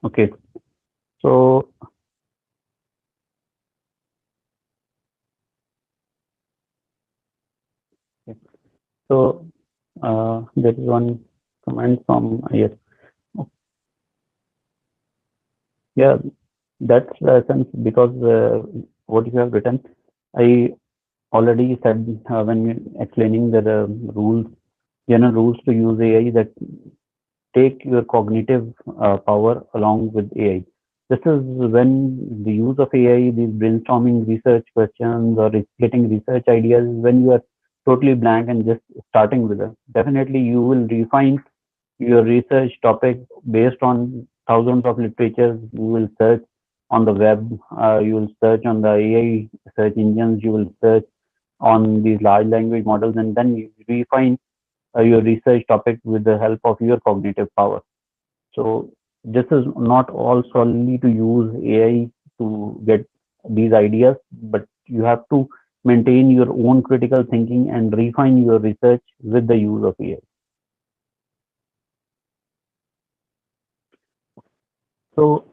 S1: Okay, so so there is one comment from yes, yeah, that's the sense because what you have written, I already said when explaining the rules, general rules to use AI that take your cognitive power along with AI. This is when the use of AI, these brainstorming research questions or getting research ideas, when you are totally blank and just starting with it. Definitely, you will refine your research topic based on thousands of literatures. You will search on the web, you will search on the AI search engines, you will search on these large language models, and then you refine your research topic with the help of your cognitive power. So this is not all solely to use AI to get these ideas, but you have to maintain your own critical thinking and refine your research with the use of AI. So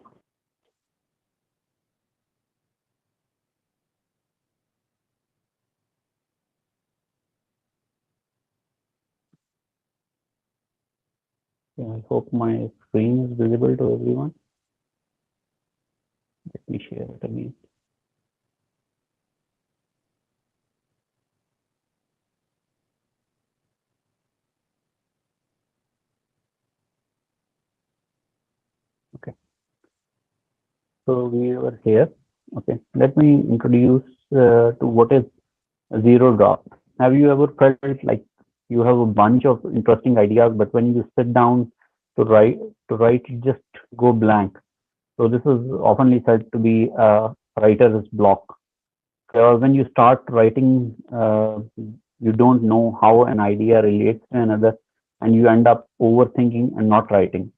S1: I hope my screen is visible to everyone. Let me share it again. Okay, so we were here. Okay, let me introduce to what is zero draft. Have you ever felt like you have a bunch of interesting ideas, but when you sit down to write, you just go blank? So this is oftenly said to be a writer's block. When you start writing, you don't know how an idea relates to another, and you end up overthinking and not writing.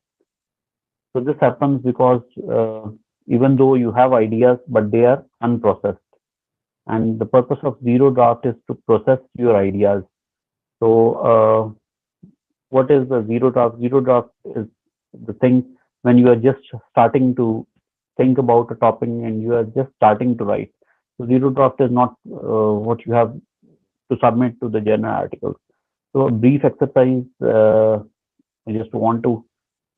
S1: So this happens because even though you have ideas, but they are unprocessed. And the purpose of zero draft is to process your ideas. So, what is the zero draft? Zero draft is the thing when you are just starting to think about a topic and you are just starting to write. So, zero draft is not what you have to submit to the journal articles. So, a brief exercise. I just want to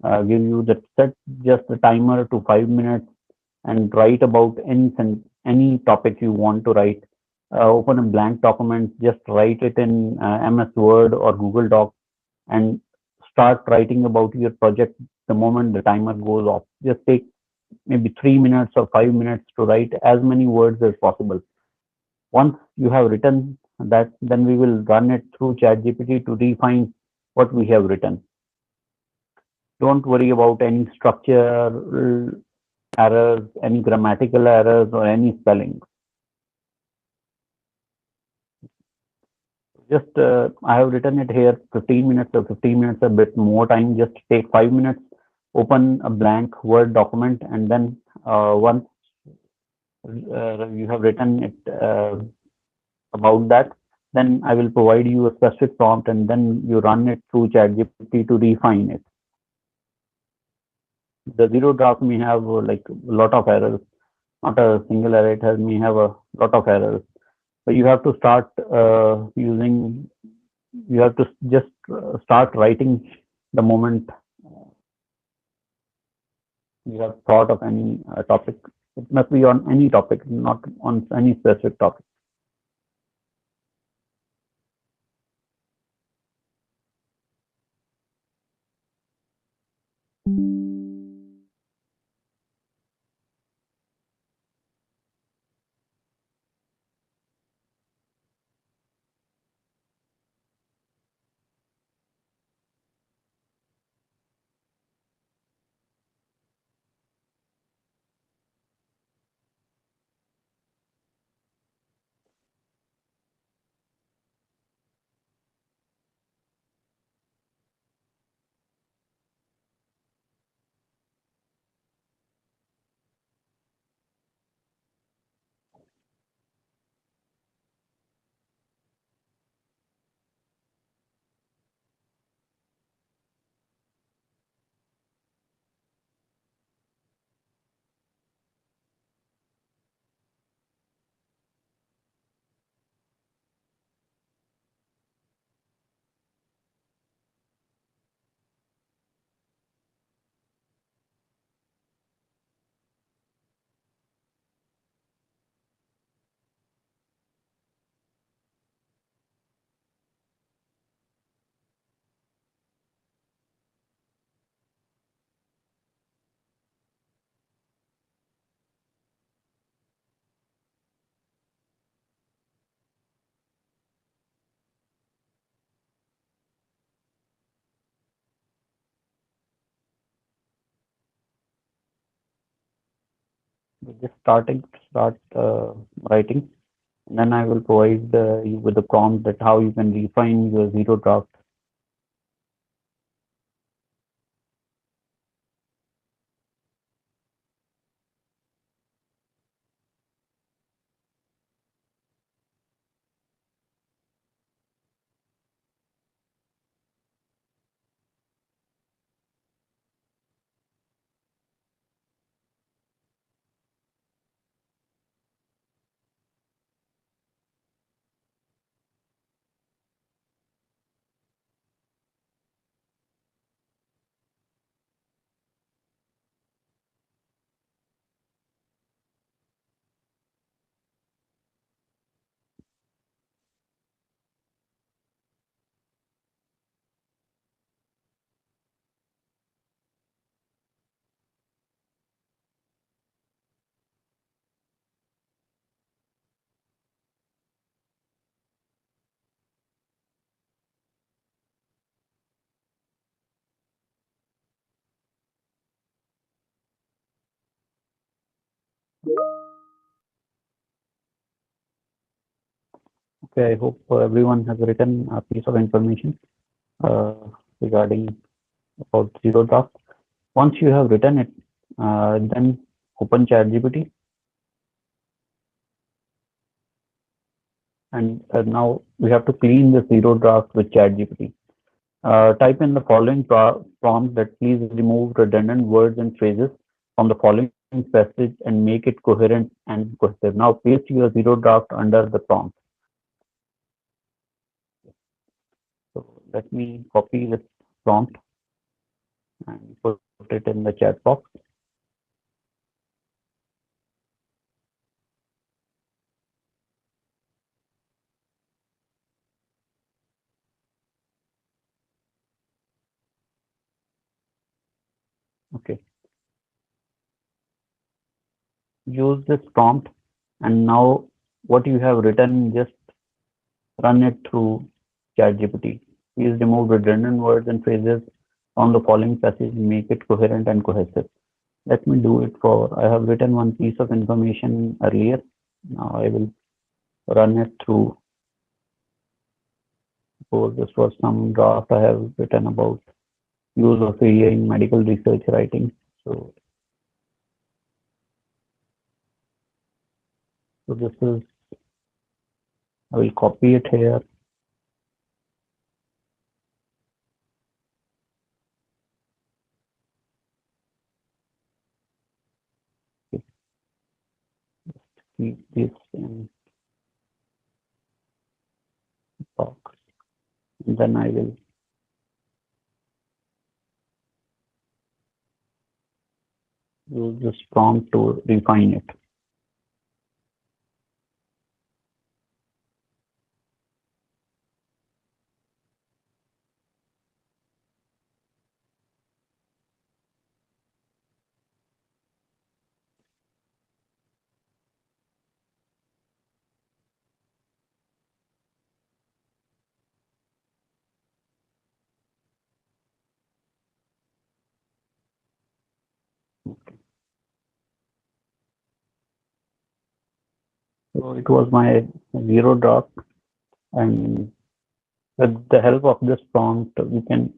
S1: give you that set just a timer to 5 minutes and write about any topic you want to write. Open a blank document, just write it in MS Word or Google Docs and start writing about your project the moment the timer goes off. Just take maybe 3 minutes or 5 minutes to write as many words as possible. Once you have written that, then we will run it through ChatGPT to refine what we have written. Don't worry about any structure errors, any grammatical errors, or any spelling. Just I have written it here 15 minutes or 15 minutes, a bit more time. Just take 5 minutes, open a blank Word document, and then once you have written it about that, then I will provide you a specific prompt, and then you run it through ChatGPT to refine it. The zero draft may have like a lot of errors, not a single error. It has may have a lot of errors. But you have to start using. You have to just start writing the moment you have thought of any topic. It must be on any topic, not on any specific topic. Just start writing. And then I will provide you with the prompt that how you can refine your zero draft. Okay, I hope everyone has written a piece of information uh, regarding about zero draft. Once you have written it, then open ChatGPT, and now we have to clean the zero draft with ChatGPT. Type in the following prompt that please remove redundant words and phrases from the following passage and make it coherent and cohesive. Now paste your zero draft under the prompt. So let me copy this prompt and put it in the chat box. Okay. Use this prompt, and now what you have written, just run it through ChatGPT. Please remove redundant words and phrases on the following passage and make it coherent and cohesive. Let me do it for, I have written one piece of information earlier. Now I will run it through. Suppose this was some draft I have written about use of AI in medical research writing. So this is, I will copy it here. Keep this in box. And then I will use this prompt to refine it. So it was my zero draft, and with the help of this prompt, we can,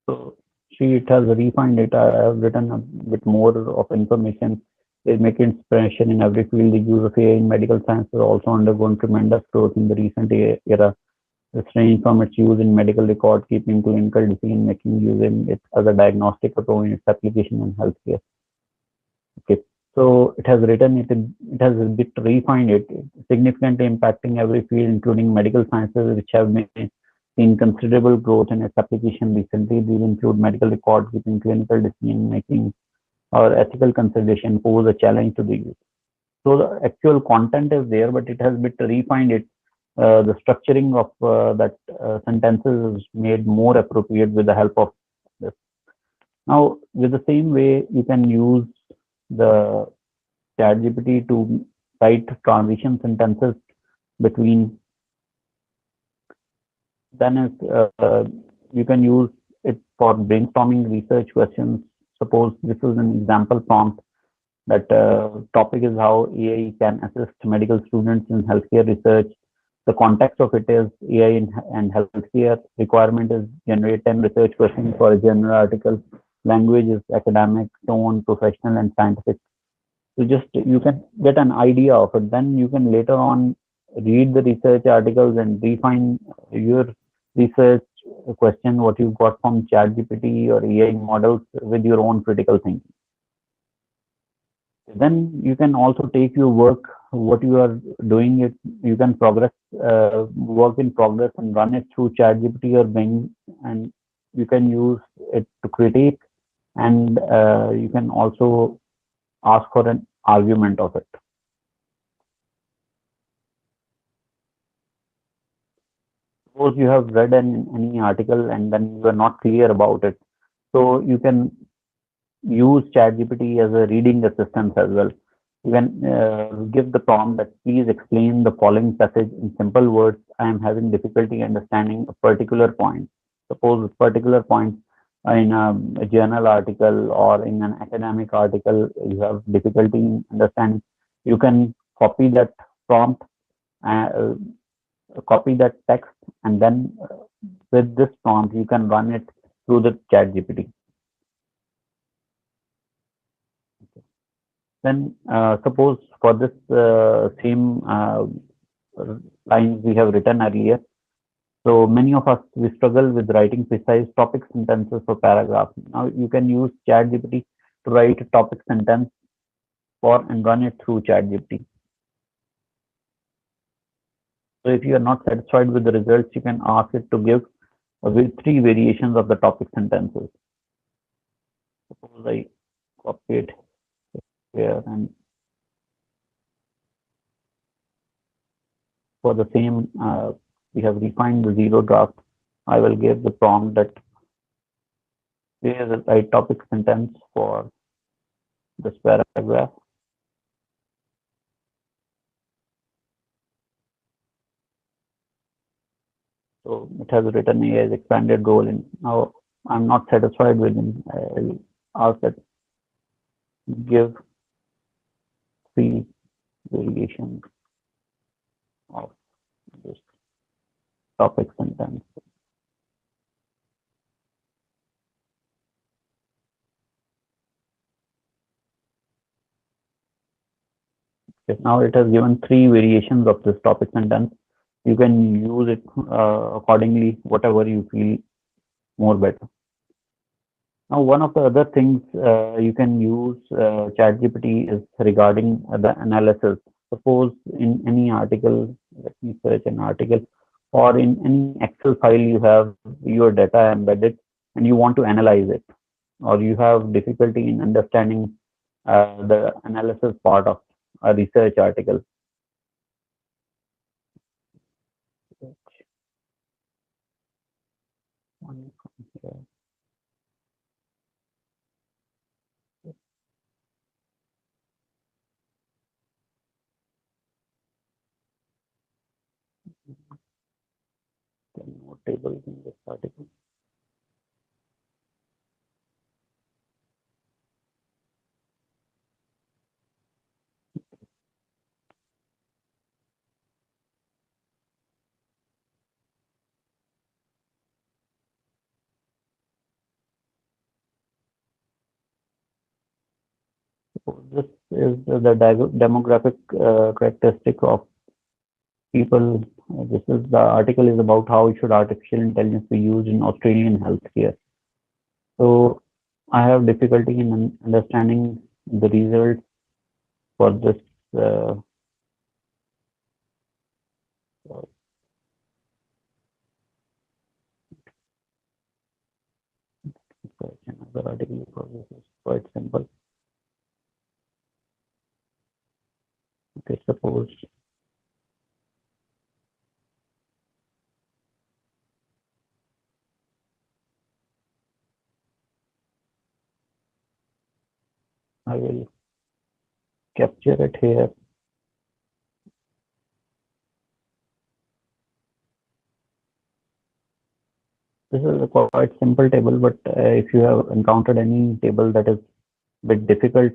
S1: so see, it has refined it. I have written a bit more of information. They make inspiration in every field. The use of AI in medical science has also undergone tremendous growth in the recent era. It's ranged from its use in medical record keeping, clinical decision making, using it as a diagnostic approach in its application in healthcare. Okay, so it has written it. It has a bit refined it, significantly impacting every field, including medical sciences, which have seen considerable growth in its application recently. These include medical record keeping, clinical decision making, or ethical consideration pose a challenge to the use. So the actual content is there, but it has bit refined it. The structuring of that sentences is made more appropriate with the help of this. Now, with the same way, you can use the ChatGPT to write transition sentences between. Then you can use it for brainstorming research questions. Suppose this is an example prompt. That topic is how AI can assist medical students in healthcare research. The context of it is AI and healthcare. Requirement is generate 10 research questions for a journal article. Language is academic, tone, professional, and scientific. So just you can get an idea of it. Then you can later on read the research articles and refine your research question, what you got from ChatGPT or AI models with your own critical thinking. Then you can also take your work, what you are doing, it you can progress work in progress and run it through ChatGPT or Bing, and you can use it to critique, and you can also ask for an argument of it. Suppose you have read any article and then you are not clear about it, so you can use ChatGPT as a reading assistant as well. You can give the prompt that please explain the following passage in simple words. I am having difficulty understanding a particular point. Suppose a particular point in a journal article or in an academic article you have difficulty in understanding. You can copy that prompt, copy that text, and then with this prompt you can run it through the ChatGPT. Then suppose for this same lines we have written earlier. So many of us, we struggle with writing precise topic sentences for paragraphs. Now you can use ChatGPT to write a topic sentence for and run it through ChatGPT. So if you are not satisfied with the results, you can ask it to give with 3 variations of the topic sentences. Suppose I copy it here, and for the same we have refined the 0 draft. I will give the prompt that here is the right topic sentence for this paragraph. So it has written AI's expanded role in. Now I'm not satisfied with it. I'll ask it give 3 variations of this topic sentence. Okay, now it has given 3 variations of this topic sentence. You can use it accordingly, whatever you feel more better. Now, one of the other things you can use ChatGPT is regarding the analysis. Suppose in any article, let me search an article, or in any Excel file you have your data embedded and you want to analyze it, or you have difficulty in understanding the analysis part of a research article. One from here. More tables in this article. So this is the demographic characteristic of people. This is the article is about how should artificial intelligence be used in Australian healthcare. So I have difficulty in understanding the results for this. Another article because this is quite simple. Okay, suppose I will capture it here. This is a quite simple table, but if you have encountered any table that is a bit difficult,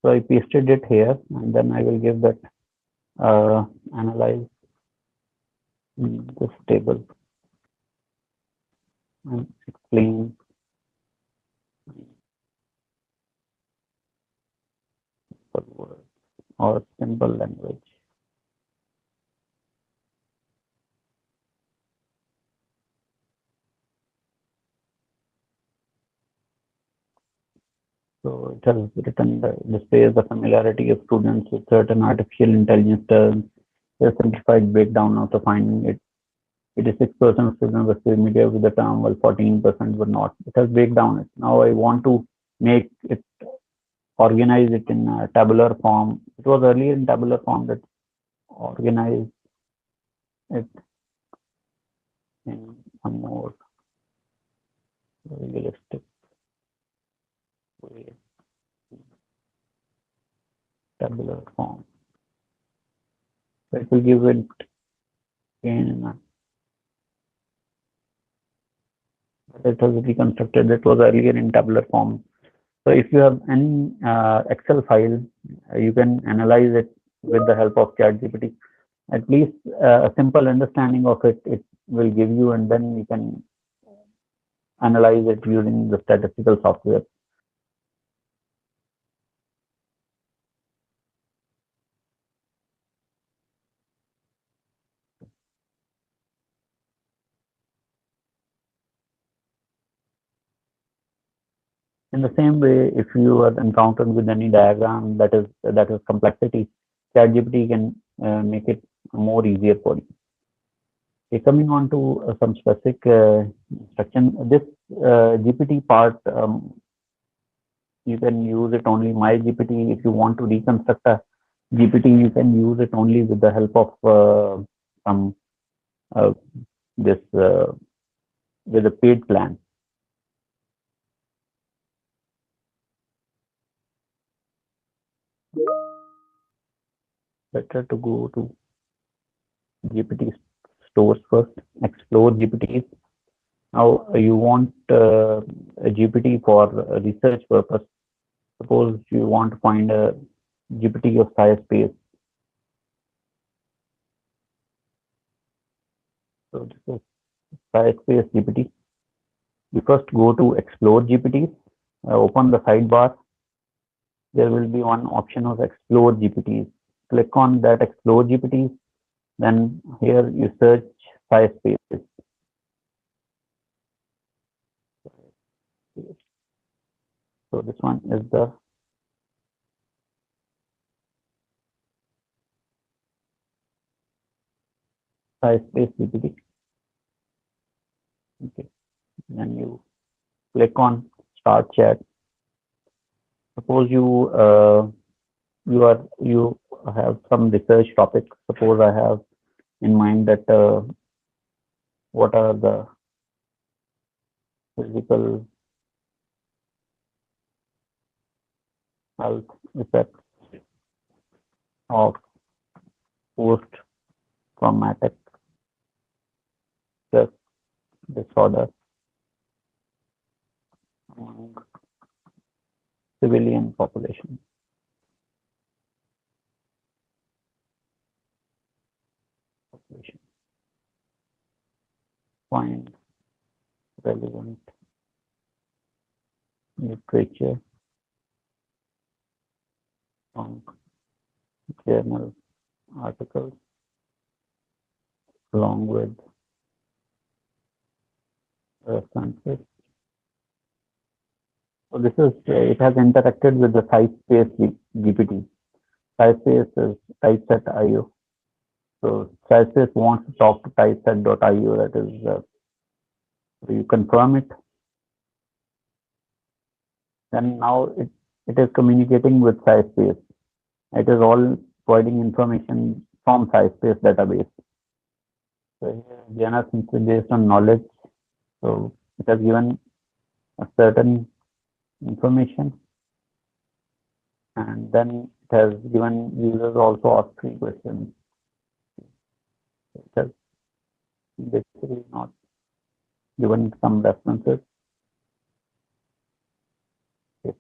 S1: So I pasted it here, and then I will give that analyze this table and explain simple word or simple language. So it has written that displays the familiarity of students with certain artificial intelligence terms. A simplified breakdown of the finding. 86% of students were familiar with the term, while 14% were not. It has breakdown it. Now I want to make it, organize it in a tabular form. It was earlier in tabular form, that organize it in a more realistic way, tabular form. So it will give it in, it was reconstructed. It was earlier in tabular form. So if you have any Excel file, you can analyze it with the help of ChatGPT. At least a simple understanding of it, it will give you, and then you can analyze it using the statistical software. In the same way, if you are encountered with any diagram that is complexity, ChatGPT can make it more easier for you. Okay, coming on to some specific instruction. This GPT part, you can use it only my GPT. If you want to reconstruct a GPT, you can use it only with the help of some this with a paid plan. Better to go to GPT stores first, explore GPTs. Now you want a GPT for research purpose. Suppose you want to find a GPT of SciSpace. So this is SciSpace GPT. You first go to explore GPT, open the sidebar. There will be one option of explore GPTs. Click on that explore GPTs. Then here you search SciSpace. So this one is the SciSpace GPT. Okay. Then you click on start chat. Suppose you have some research topic. Suppose I have in mind that what are the physical health effects of post-traumatic stress disorder among civilian population. Find relevant literature from journal articles along with references. So this is, it has interacted with the SciSpace GPT. SciSpace is typeset.io. So SciSpace wants to talk to typeset.io. That is, you confirm it. Then now it is communicating with SciSpace. It is all providing information from SciSpace database. So here, GNR is based on knowledge. So it has given a certain information, and then it has given users also ask 3 questions. It has basically not given some references. Okay.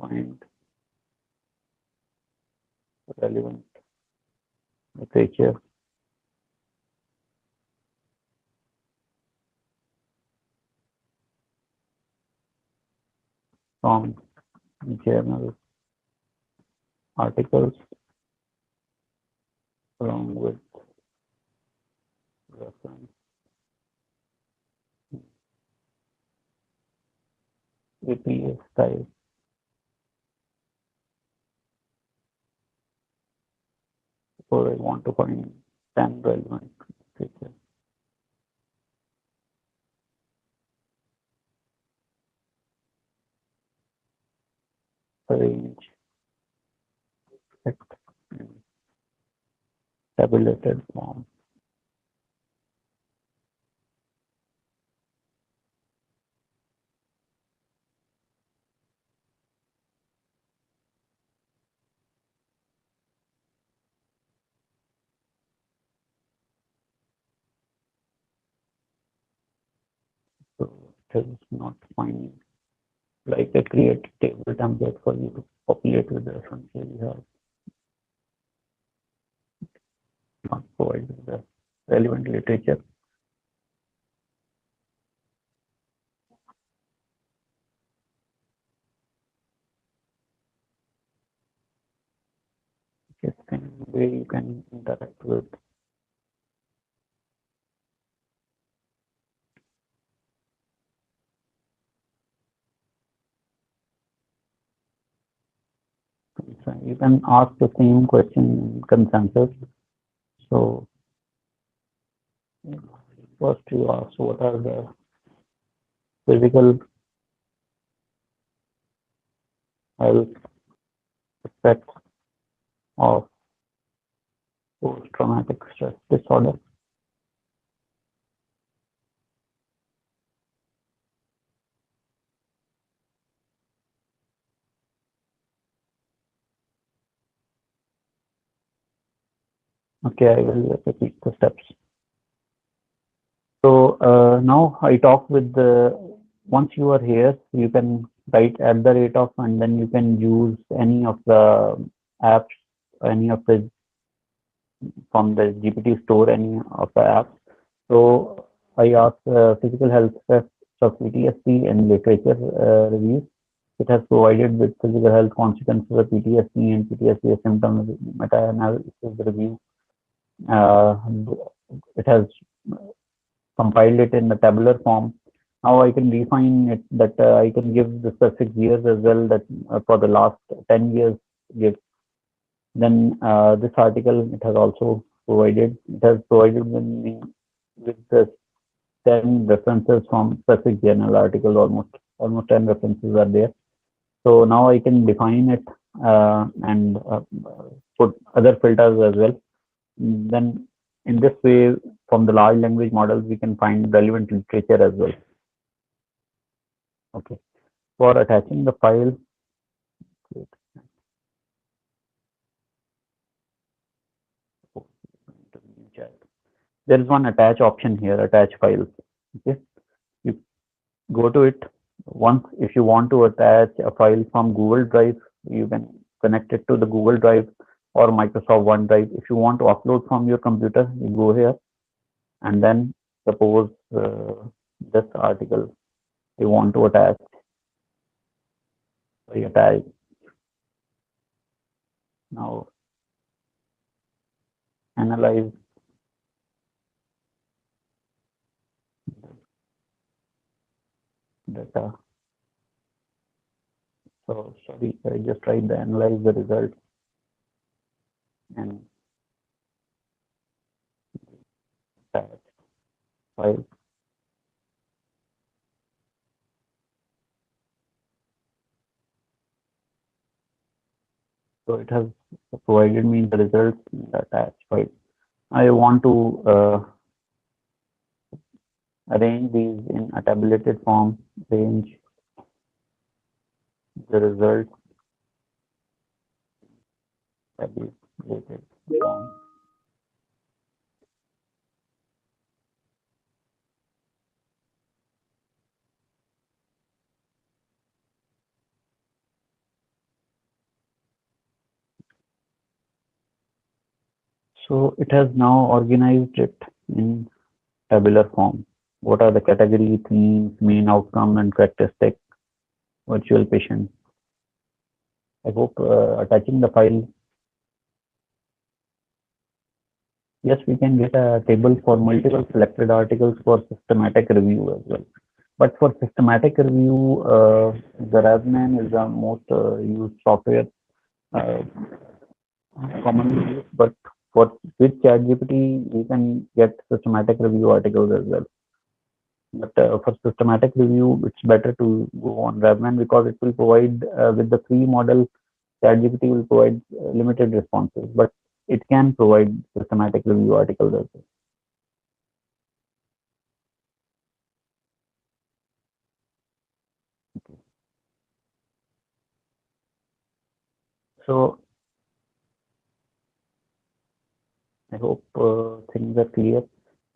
S1: Find relevant literature from journals, articles, along with reference APA style. So I want to find 10 relevant literature. Arrange it in tabulated form. So it is not finding like a create table template for you to populate with the reference. You have not provided the relevant literature. Just kind of way you can interact with. So you can ask the same question in consensus. So first you ask what are the physical health effects of post-traumatic stress disorder. Okay, I will repeat the steps. So now I talk with the, once you are here, you can write @ of, and then you can use any of the apps, any of the, from the GPT store, any of the apps. So I asked physical health effects of PTSD and literature reviews. It has provided with physical health consequences of PTSD and PTSD symptoms meta-analysis review. It has compiled it in the tabular form. Now I can define it that I can give the specific years as well, that for the last 10 years give. Then this article, it has also provided, it has provided me with the 10 references from specific journal articles, almost 10 references are there. So now I can define it and put other filters as well. Then in this way, from the large language models, we can find relevant literature as well. Okay. For attaching the file, there is one attach option here, attach files. Okay. You go to it. Once, if you want to attach a file from Google Drive, you can connect it to the Google Drive or Microsoft OneDrive. If you want to upload from your computer, you go here, and then suppose this article you want to attach. So you attach. Now analyze data. So sorry, I just tried to analyze the results and attach file. So it has provided me the results in the attached file. I want to arrange these in a tabulated form, range the results tabulated form. So it has now organized it in tabular form. What are the category, themes, main outcome, and characteristic virtual patient? I hope attaching the file. Yes, we can get a table for multiple selected articles for systematic review as well. But for systematic review, the Ravman is the most used software commonly used. But with ChatGPT, we can get systematic review articles as well. But for systematic review, it's better to go on Ravman because it will provide with the free model. ChatGPT will provide limited responses, but it can provide systematic review articles as well. So I hope things are clear.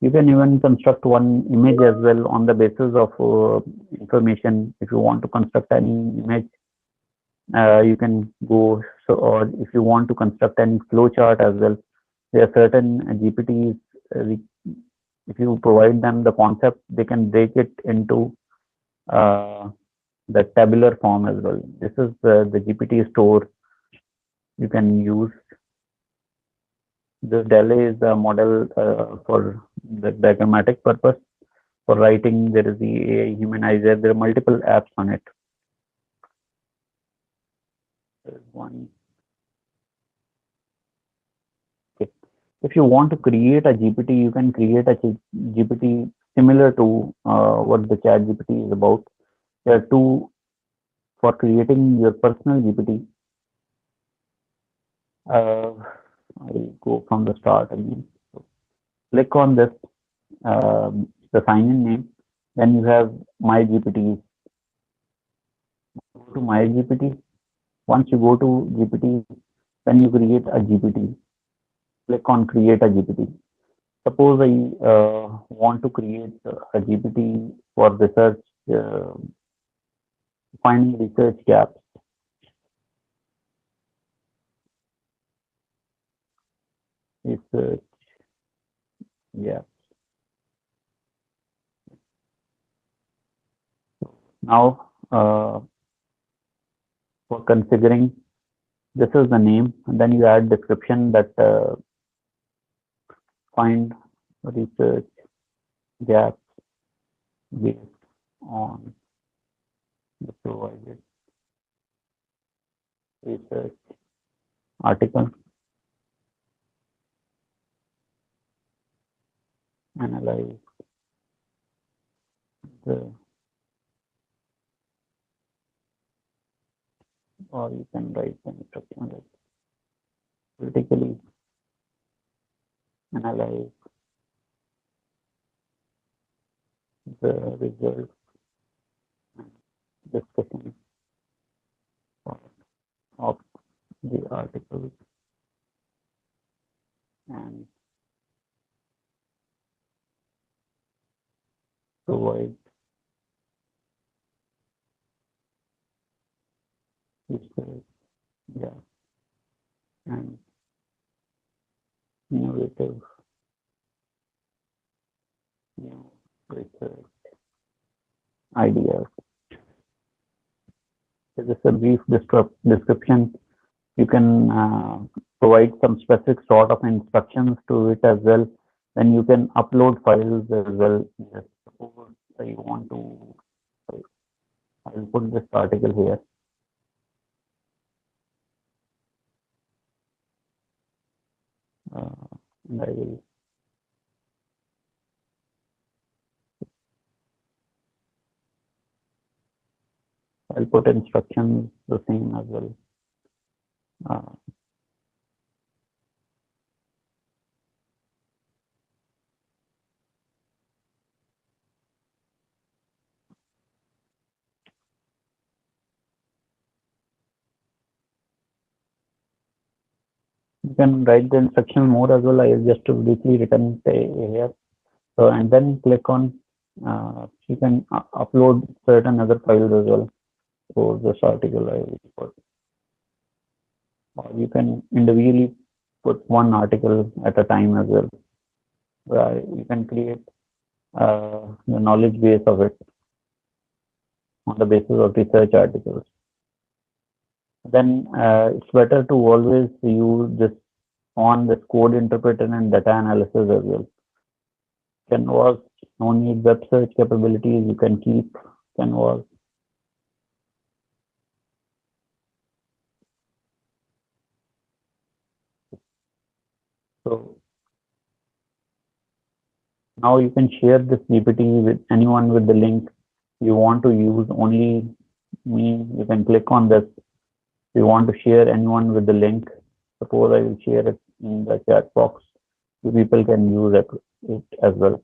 S1: You can even construct one image as well on the basis of information. If you want to construct any image, you can go. So, or if you want to construct any flowchart as well, there are certain GPTs. If you provide them the concept, they can break it into the tabular form as well. This is the GPT store you can use. This DALL-E is the model for the diagrammatic purpose. For writing, there is the AI humanizer. There are multiple apps on it. There's one. Okay. If you want to create a GPT, you can create a GPT similar to what the ChatGPT is about. There are two for creating your personal GPT. I'll go from the start again. So click on this, the sign-in name. Then you have My GPT. Go to My GPT. Once you go to GPT, then you create a GPT. Click on Create a GPT. Suppose I want to create a GPT for research, finding research gaps. Research gaps. Now, for configuring, this is the name, and then you add description that find research gaps based on the provided research article, analyze the, or you can write the instruction like critically analyze the results and discussion of the article and provide research gaps and innovative new research ideas. This is a brief description. You can provide some specific sort of instructions to it as well. Then you can upload files as well. Yes, suppose I want to, I'll put this article here. And I will I'll put instructions the same as well. You can write the instruction more as well. I have just briefly written here. So, and then click on, you can upload certain other files as well. So this article I will put. Or you can individually put one article at a time as well. You can create the knowledge base of it on the basis of research articles. Then it's better to always use this on this code interpreter and data analysis as well. Canvas, no need web search capabilities, you can keep Canvas. So now you can share this GPT with anyone with the link you want to use. Only me, you can click on this. If you want to share anyone with the link, suppose I will share it in the chat box. You people can use it as well.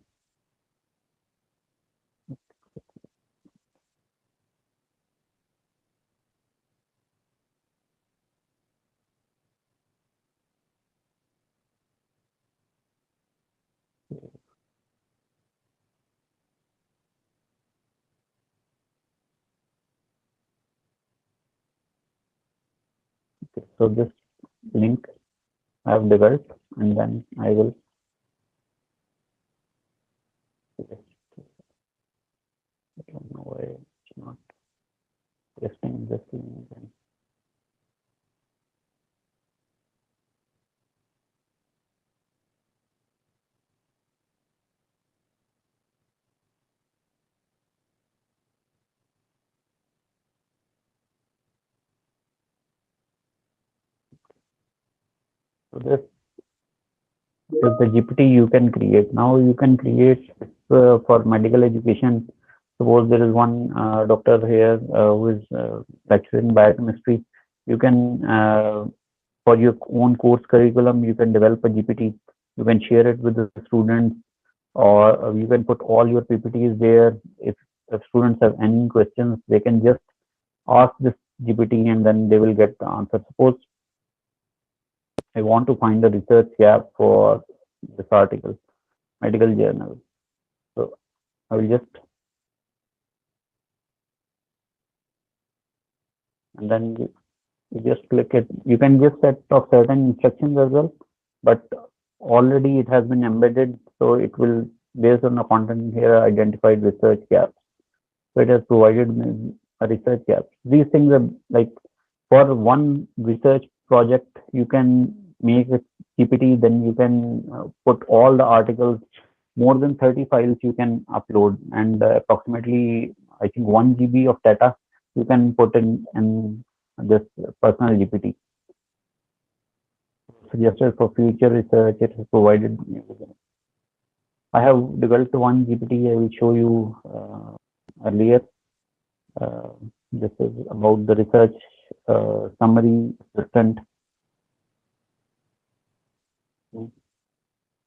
S1: Okay, so this link I have developed, and then I will I don't know why it's not pasting this link. So this is the GPT you can create. Now you can create for medical education. Suppose there is one doctor here who is lecturing biochemistry. You can, for your own course curriculum, you can develop a GPT. You can share it with the students, or you can put all your PPTs there. If students have any questions, they can just ask this GPT and then they will get the answer. Suppose I want to find a research gap for this article, medical journal. So I will just, and then you just click it. You can just set of certain instructions as well, but already it has been embedded. So it will, based on the content here, identified research gaps. So it has provided me a research gap. These things are like for one research project, you can make a GPT, then you can put all the articles, more than 30 files you can upload, and approximately, I think 1 GB of data you can put in this personal GPT. Suggested for future research, it has provided. I have developed one GPT, I will show you earlier. This is about the research summary assistant.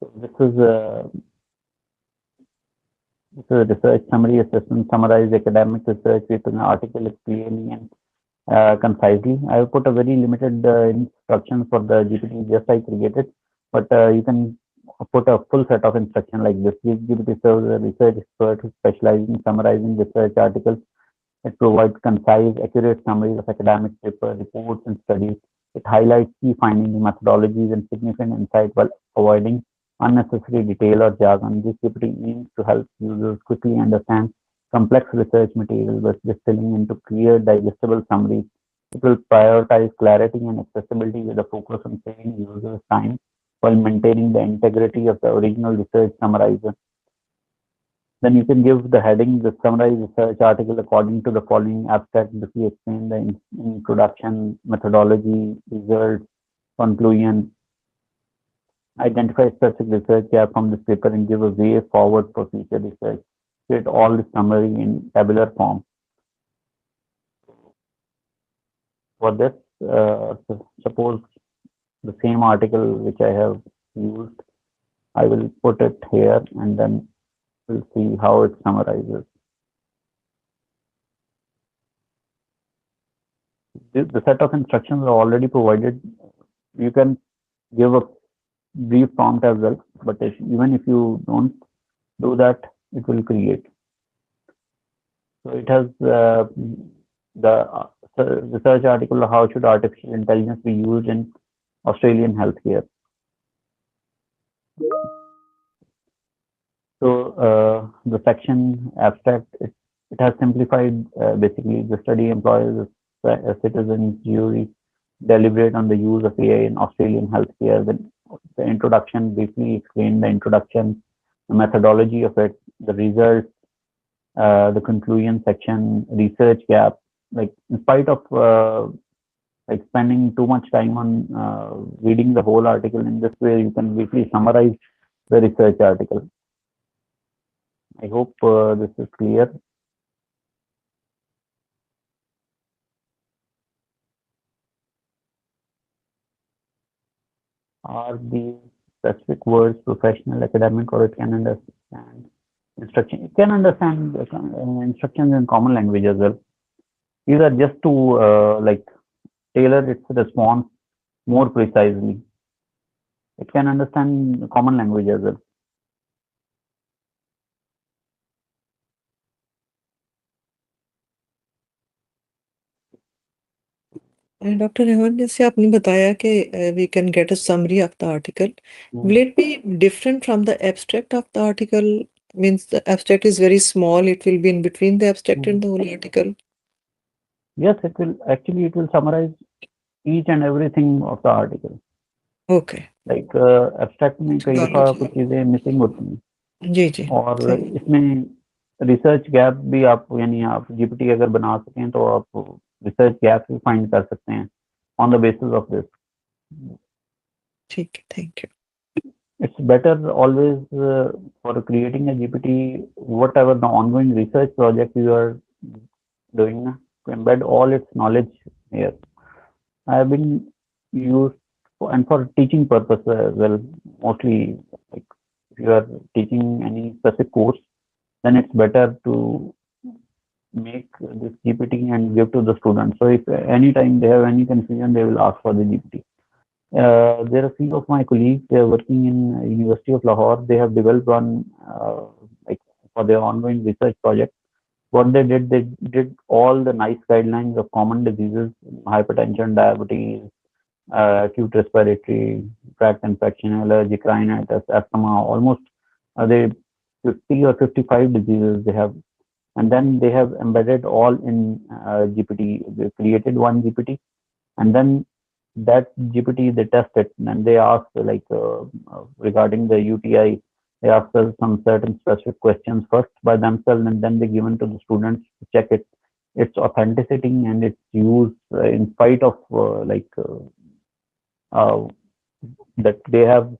S1: So this is a research summary assistant, summarize academic research with an article clearly and concisely. I have put a very limited instructions for the GPT just I created, but you can put a full set of instruction like this. GPT serves a research expert who specializes in summarizing research articles. It provides concise, accurate summaries of academic papers, reports, and studies. It highlights key findings, methodologies, and significant insight while avoiding unnecessary detail or jargon. This GPT aims to help users quickly understand complex research material by distilling into clear, digestible summaries. It will prioritize clarity and accessibility with a focus on saving users time while maintaining the integrity of the original research summarizer. Then you can give the heading, the summarized research article according to the following abstract. If you explain the introduction, methodology, results, conclusion, identify specific research gap from this paper and give a way forward for future research. Create all the summary in tabular form. For this, suppose the same article which I have used, I will put it here and then we'll see how it summarizes. The set of instructions are already provided. You can give a brief prompt as well, but even if you don't do that, it will create. So it has the research article, how should artificial intelligence be used in Australian healthcare. So the section abstract, it has simplified basically the study employs a citizens jury deliberate on the use of AI in Australian healthcare. The introduction briefly explained the introduction, the methodology of it, the results, the conclusion section, research gap. Like in spite of like spending too much time on reading the whole article, in this way you can briefly summarize the research article. I hope this is clear. Are these specific words professional, academic, or it can understand instruction? It can understand instructions in common language as well. These are just to like tailor its response more precisely. It can understand common language as well.
S3: Dr. Rehan, जैसे आपने बताया कि we can get a summary of the article. Will it be different from the abstract of the article? Means the abstract is very small. It will be in between the abstract and the whole article.
S1: Yes, it will actually. It will summarize each and everything of the article.
S3: Okay.
S1: Like abstract में कई दफा कुछ चीजें missing होती हैं
S3: जी जी
S1: और इसमें research gap भी आप यानी आप जीपीटी अगर बना सकें तो आप रिसर्च गैप भी फाइंड कर सकते हैं on the basis of this.
S3: ठीक है, thank you.
S1: It's better always for creating a GPT, whatever the ongoing research project you are doing, to embed all its knowledge here. I have been used and for teaching purpose as well, mostly like if you are teaching any specific course, then it's better to make this GPT and give to the students. So if anytime they have any confusion, they will ask for the GPT. There are few of my colleagues, they are working in University of Lahore. They have developed one like for their ongoing research project. What they did all the nice guidelines of common diseases, hypertension, diabetes, acute respiratory tract infection, allergic rhinitis, asthma, almost they 50 or 55 diseases they have. And then they have embedded all in GPT. They created one GPT, and then that GPT they test it, and they ask like regarding the UTI, they ask us some certain specific questions first by themselves, and then they given to the students to check its authenticity and its use in spite of that they have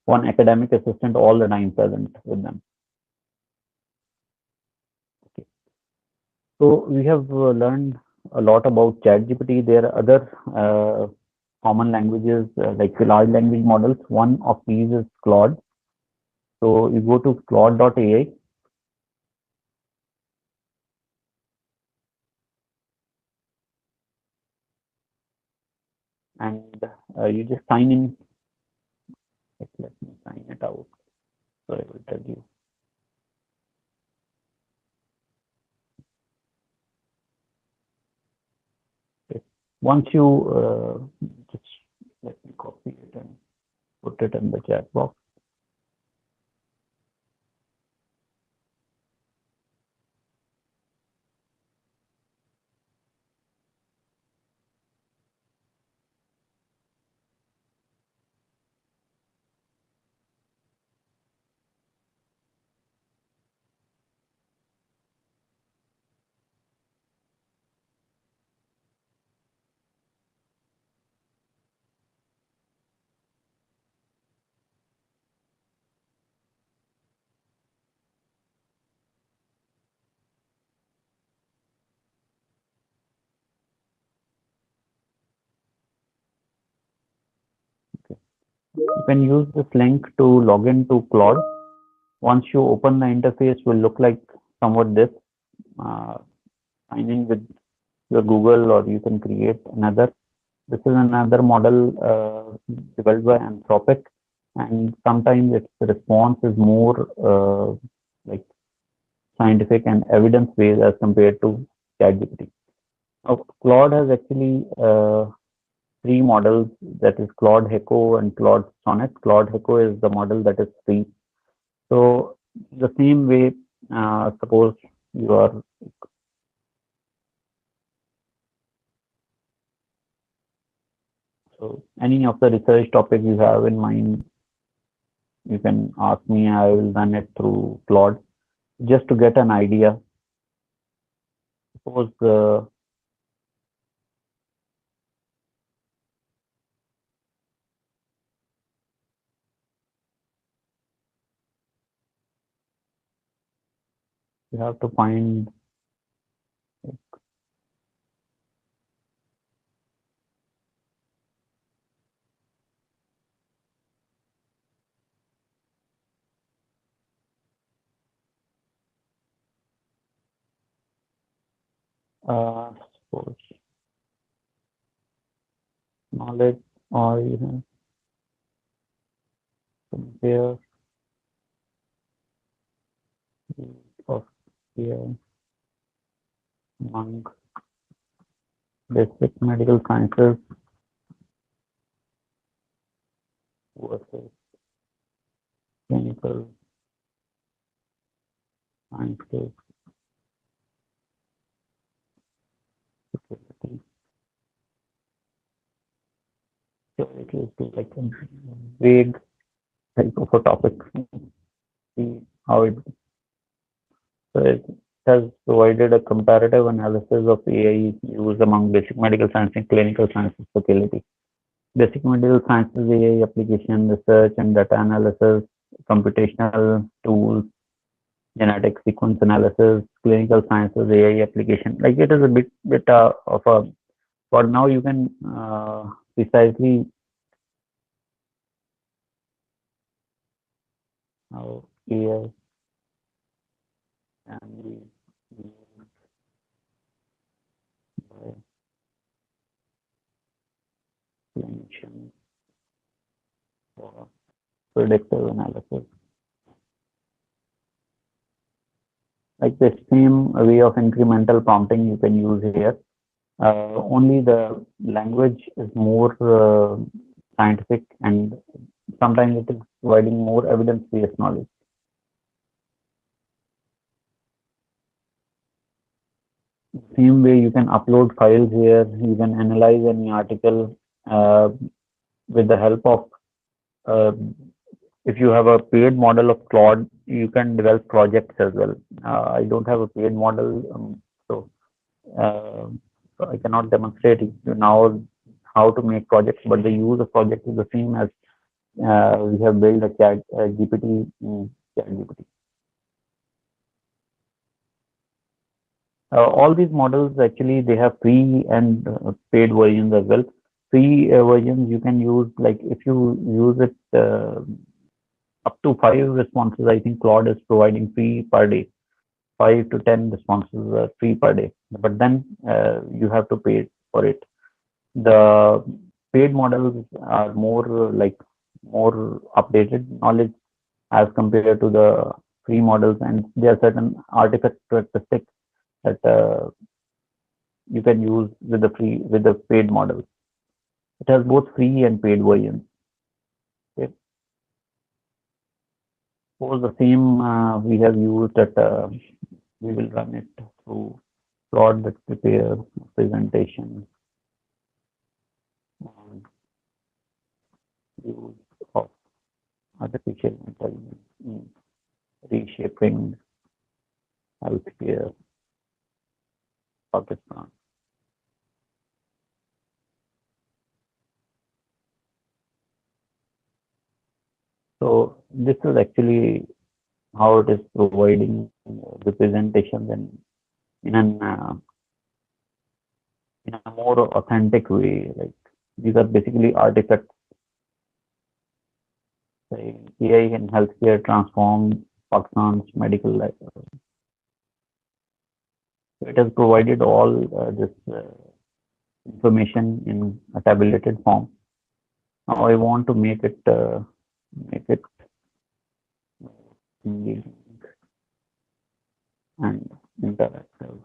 S1: one academic assistant all the time present with them. Okay. So we have learned a lot about ChatGPT. There are other common languages like the large language models. One of these is Claude. So you go to claude.ai. And you just sign in. Let me sign it out. So I will tell you. Okay. Once you just let me copy it and put it in the chat box. You can use this link to log into Claude. Once you open the interface, will look like somewhat this. Sign in with your Google, or you can create another. This is another model developed by Anthropic, and sometimes its response is more like scientific and evidence-based as compared to ChatGPT. Claude has actually three models, that is Claude Gecko and Claude Sonnet. Claude Gecko is the model that is free. So the same way, suppose you are so any of the research topics you have in mind, you can ask me. I will run it through Claude just to get an idea. Suppose you have to find suppose knowledge, or compare of here among basic medical sciences versus clinical sciences. So it is like a vague type of a topic. See how it. So it has provided a comparative analysis of AI use among basic medical science and clinical sciences faculty. Basic medical sciences AI application, research and data analysis, computational tools, genetic sequence analysis, clinical sciences AI application. Like it is a bit of a. But now you can precisely how AI can be used by clinicians for predictive analysis. Like the same way of incremental prompting you can use here. Only the language is more scientific, and sometimes it is providing more evidence-based knowledge. Same way you can upload files here. You can analyze any article with the help of if you have a paid model of Claude, you can develop projects as well. I don't have a paid model, so I cannot demonstrate now how to make projects, but the use of project is the same as we have built a chat GPT in ChatGPT. All these models actually they have free and paid versions as well. Free versions you can use, like if you use it up to 5 responses. I think Claude is providing free per day. 5 to 10 responses are free per day, but then you have to pay for it. The paid models are more more updated knowledge as compared to the free models, and there are certain artifact characteristics that you can use with the paid models. It has both free and paid versions. Okay. For the same we have used that we will run it through Claude that prepare presentation on use of artificial intelligence in reshaping healthcare Pakistan. So this is actually how it is providing the presentations in a more authentic way. Like these are basically artifacts. Say AI in healthcare transform Pakistan's medical life. It has provided all this information in a tabulated form. Now I want to make it engaging and interactive.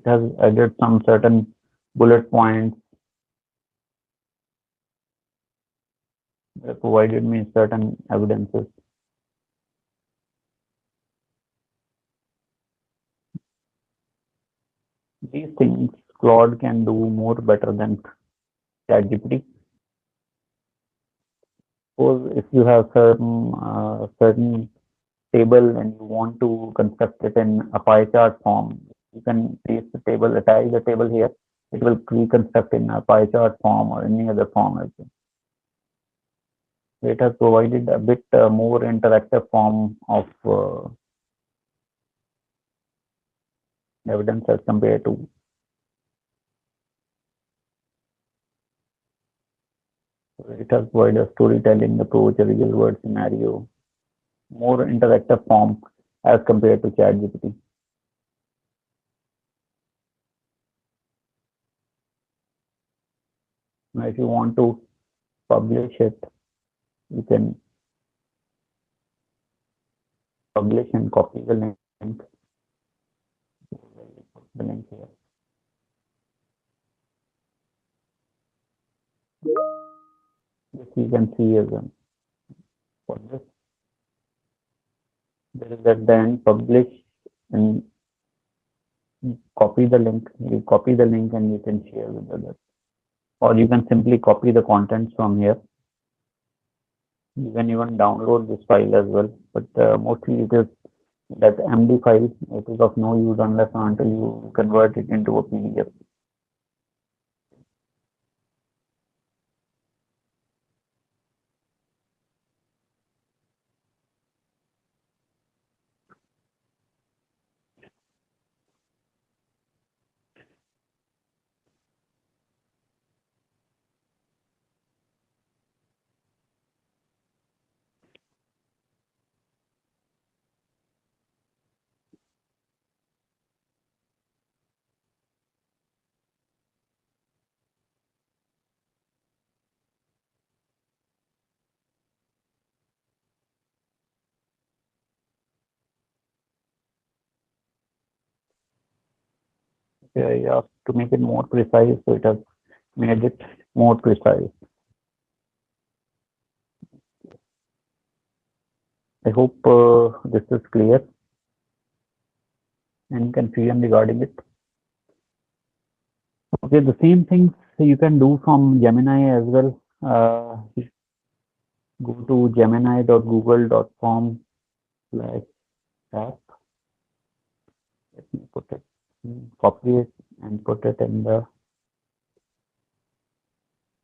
S1: has added some certain bullet points. It provided me certain evidences. These things Claude can do more better than ChatGPT. Suppose if you have certain table and you want to construct it in a pie chart form, you can paste the table, attach the table here. It will reconstruct in a pie chart form or any other form as well. It has provided a bit more interactive form of evidence as compared to it has provided a storytelling approach, a real world scenario, more interactive form as compared to ChatGPT. Now, if you want to publish it, you can publish and copy the link. Put the link here. This you can see as well. For this, there is at the end publish and copy the link. You copy the link and you can share with others. Or you can simply copy the contents from here. You can even download this file as well, but mostly it is that MD file. It is of no use unless and until you convert it into a PDF. I asked to make it more precise, so it has made it more precise. I hope this is clear. Any confusion regarding it? Okay, the same things you can do from Gemini as well. Go to gemini.google.com/app. Let me put it, copy it and put it in the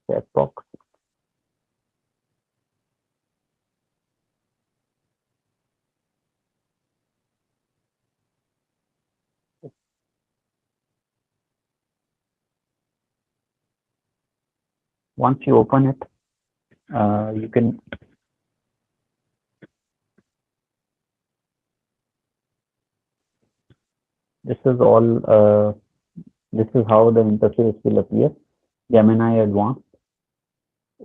S1: chat box. Once you open it, you can this is all this is how the interface will appear. Gemini Advanced.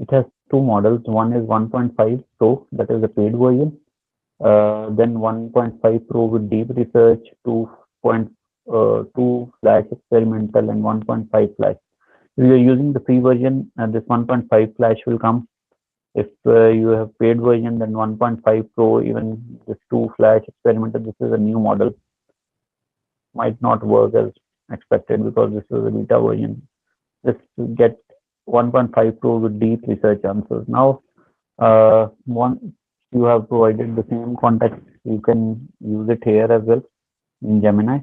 S1: It has two models. One is 1.5 Pro, that is the paid version. Then 1.5 Pro with deep research, 2.2 Flash experimental, and 1.5 Flash. If you are using the free version, this 1.5 Flash will come. If you have paid version, then 1.5 Pro, even this 2 Flash experimental, this is a new model. Might not work as expected because this is a beta version. Just get 1.5 Pro with deep research answers. Now, once you have provided the same context, you can use it here as well in Gemini.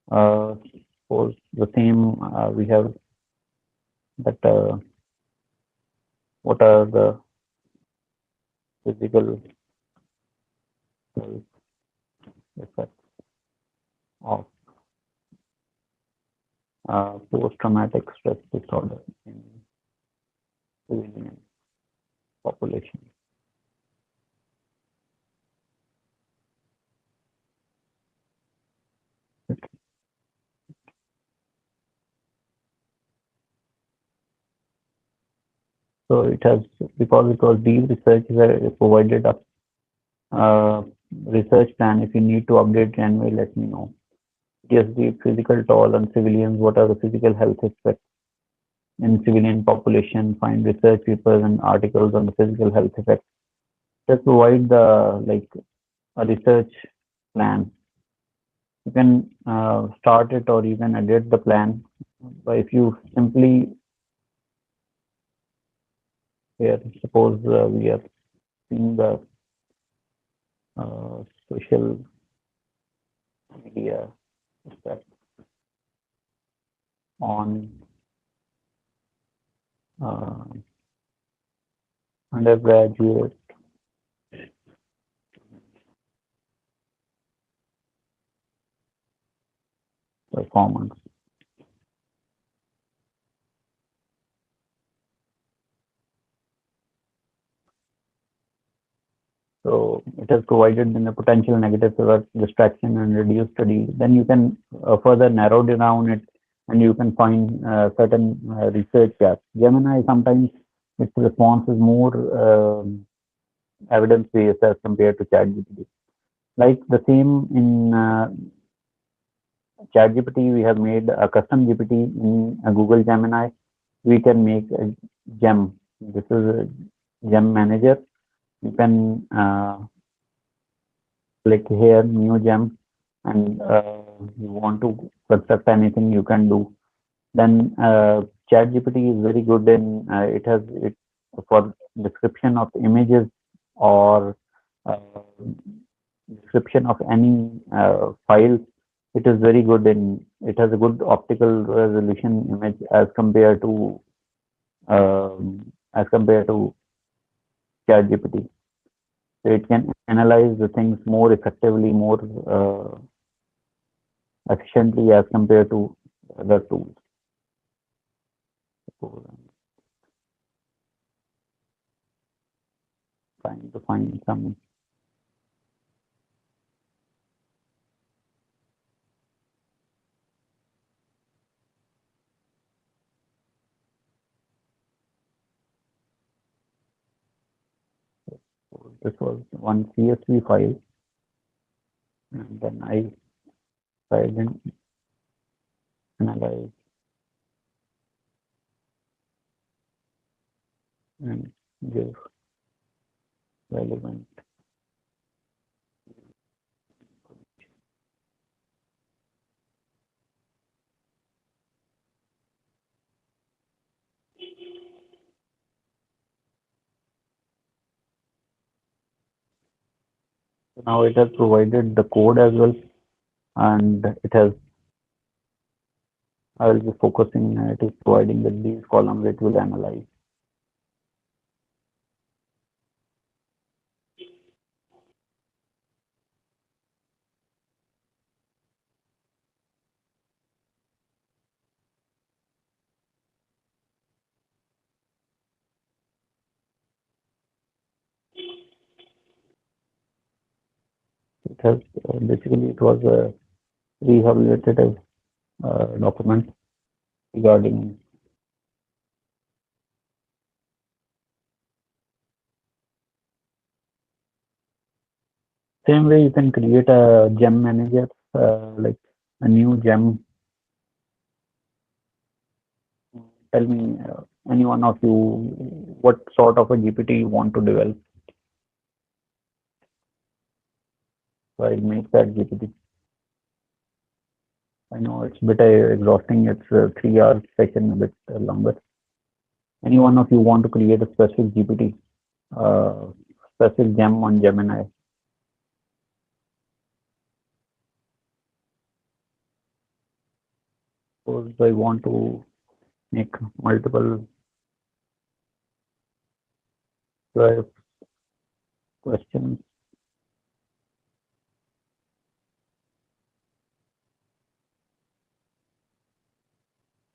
S1: For the same, we have that what are the physical effects of post-traumatic stress disorder in civilian population. So it has because it was deep research that provided a research plan. If you need to update Janway, let me know. Yes, the physical toll on civilians. What are the physical health effects in civilian population? Find research papers and articles on the physical health effects. Just provide the like a research plan. You can start it or you can edit the plan. But if you simply here, suppose we are seeing the social media effect on uh, undergraduate performance. So it has provided in the potential negative towards distraction and reduced study. Then you can further narrow down it and you can find certain research gaps. Gemini sometimes its response is more evidence based as compared to ChatGPT. Like the same in ChatGPT, we have made a custom GPT in Google Gemini. We can make a gem. This is a gem manager. You can click here, new gem, and you want to construct anything, you can do. Then ChatGPT is very good in it has it for description of images or uh, description of any file. It is very good in it has a good optical resolution image as compared to ChatGPT. So it can analyze the things more effectively, more efficiently as compared to other tools. So I'm trying to find some. This was one CSV file, and then I tried and analyze and give relevant. So now it has provided the code as well, and it has. I will be focusing. It is providing that these columns it will analyze. It has basically it was a rehabilitative document regarding. Same way you can create a gem manager, like a new gem. Tell me, any one of you, what sort of a GPT you want to develop. So I'll make that GPT. I know it's a bit exhausting. It's a 3 hour session, a bit longer. Any one of you want to create a specific GPT, specific gem on Gemini? Suppose I want to make multiple questions.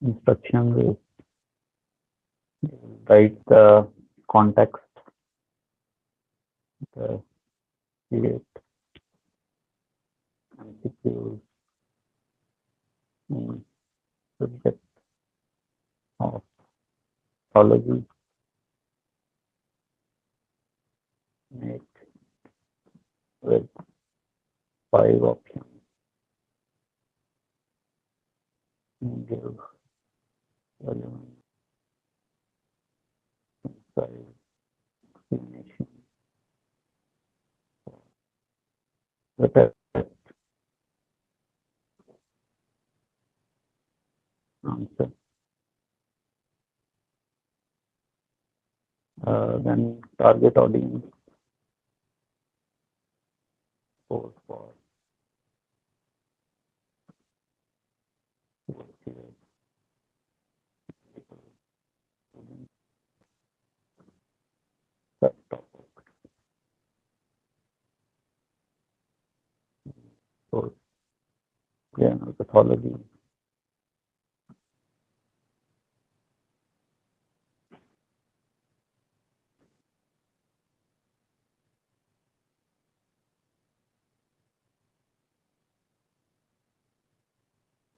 S1: Instructions, write the context, the create MCQs, subject of ecology, make with 5 options. Give relevant size explanation. The test answer. Then target audience for that topic. So yeah, pathology.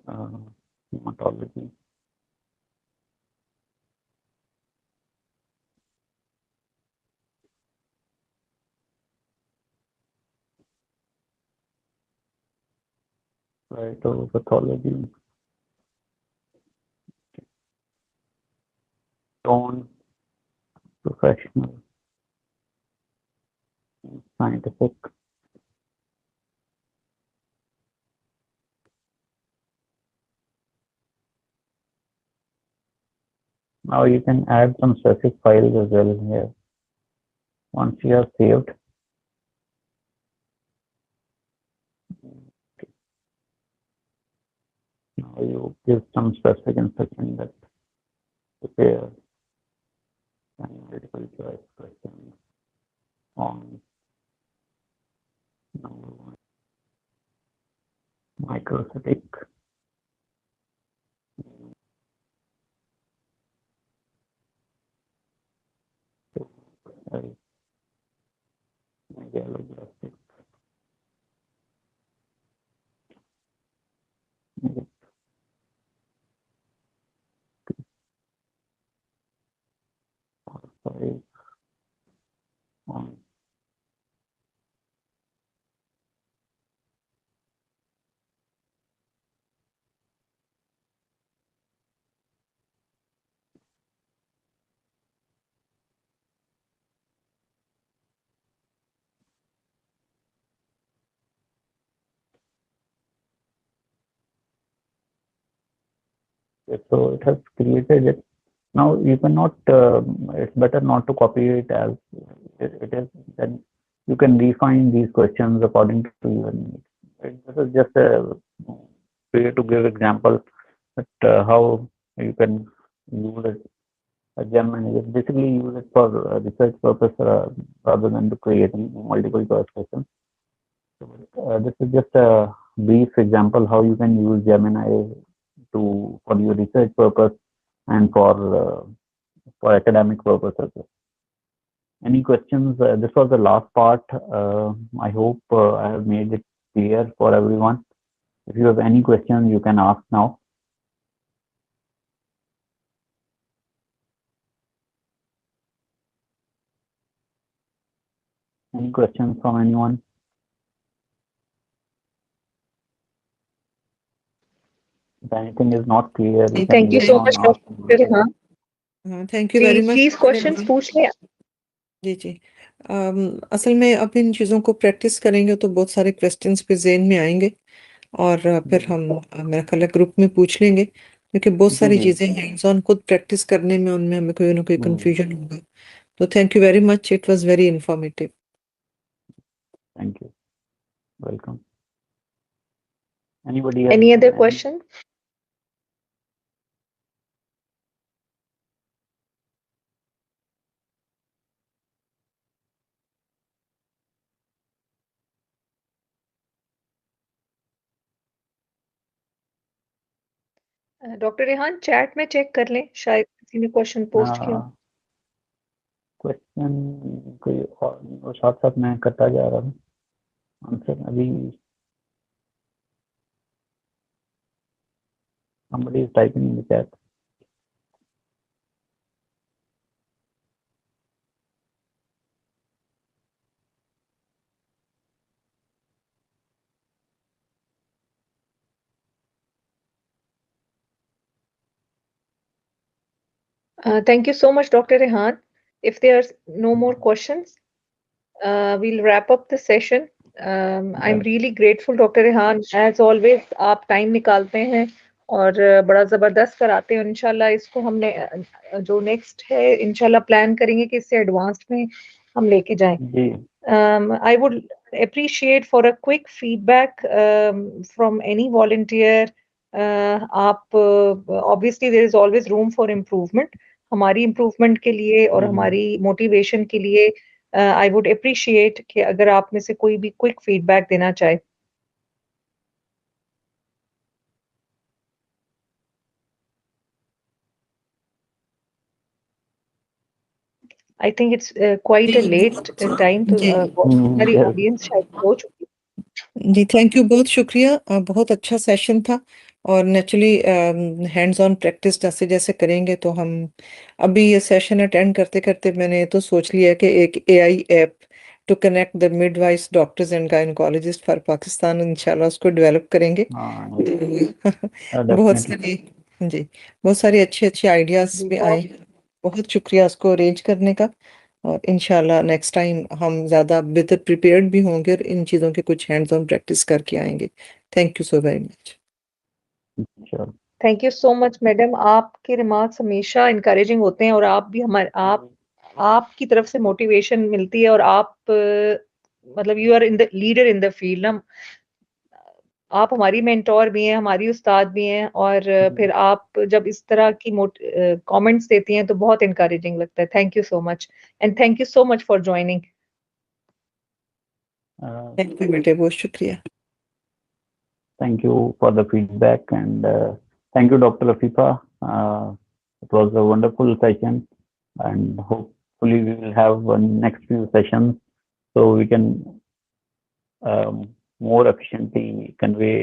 S1: Hematology. Right, so pathology. Tone, professional, scientific. Now you can add some specific files as well here. Once you have saved, now you give some specific instruction that prepare analytical choice question on number 1, microstatic. Megaloblastic. Sorry, on so it has created it. Now you cannot, it's better not to copy it as it is, then you can refine these questions according to your needs. This is just a way to give example that how you can use it. A gem and just basically use it for research purpose rather than to creating multiple choice questions. So, this is just a brief example how you can use Gemini to for your research purpose and for academic purposes. Any questions? This was the last part. I hope I have made it clear for everyone. If you have any questions, you can ask now. Any questions from anyone? If anything is not clear, you can
S2: Thank you so much,
S1: ask.
S2: Dr. Rehan.
S3: Thank you very much
S2: please questions पूछ लें।
S3: जी जी असल में अब इन चीज़ों को practice करेंगे तो बहुत सारे क्वेश्चंस भी ज़हन में आएंगे और फिर हम मेरा ख्याल है ग्रुप में पूछ लेंगे क्योंकि बहुत सारी चीज़ें हैंड्स ऑन खुद प्रैक्टिस करने में उनमें हमें कोई ना कोई कंफ्यूजन होगा तो thank you very much it was very informative
S1: thank you welcome anybody
S2: any other question doctor Rehan chat में चेक कर लें शायद किसी ने क्वेश्चन पोस्ट किया
S1: क्वेश्चन कोई और साथ साथ मैं करता जा रहा हूँ आंसर अभी somebody is typing in the chat.
S2: Thank you so much, Dr. Rehan. If there's no more questions, we'll wrap up the session. I'm really grateful, Dr. Rehan. As always, आप टाइम निकालते हैं और बड़ा ज़बरदस्त कराते हैं. इंशाल्लाह इसको हमने जो नेक्स्ट है इंशाल्लाह प्लान करेंगे कि इससे एडवांस्ड में हम लेके जाएं. I would appreciate for a quick feedback from any volunteer. Obviously there is always room for improvement. हमारी इम्प्रूवमेंट के लिए और हमारी मोटिवेशन के लिए आई वुड अप्रिशिएट कि अगर आप में से कोई भी क्विक फीडबैक देना चाहे. I think it's quite a late time तो हमारी ऑडियंस शायद हो चुकी.
S3: जी थैंक यू, बहुत शुक्रिया. बहुत अच्छा सेशन था और नेचुरली हैंड्स ऑन प्रैक्टिस जैसे जैसे करेंगे तो हम अभी ये सेशन अटेंड करते करते मैंने तो सोच लिया कि एक AI app to connect the midwives doctors and gynaecologist for Pakistan इंशाल्लाह उसको डेवलप करेंगे. बहुत सारी जी बहुत सारे अच्छे अच्छे आइडियाज भी आए. बहुत शुक्रिया उसको अरेंज करने का और इंशाल्लाह नेक्स्ट टाइम हम ज़्यादा बेहतर प्रिपेयर्ड भी होंगे और इन चीज़ों के कुछ हैंड्स ऑन प्रैक्टिस करके आएंगे. Thank you so very much.
S2: Thank you so much madam. आपके रिमार्क्स हमेशा इनकरेजिंग होते हैं और आप भी हमारे आपकी तरफ से मोटिवेशन मिलती है और आप मतलब you are in the leader in the field. आप हमारी मेंटोर भी हैं, हमारी उस्ताद भी हैं और फिर आप जब इस तरह की कमेंट्स देती हैं तो बहुत इनकरेजिंग लगता है. Thank you so much and thank you so much for joining.
S3: Thank you बेटे, बहुत शुक्रिया.
S1: Thank you for the feedback and thank you, Dr. Afifa. It was a wonderful session and hopefully we will have next few sessions so we can more efficiently convey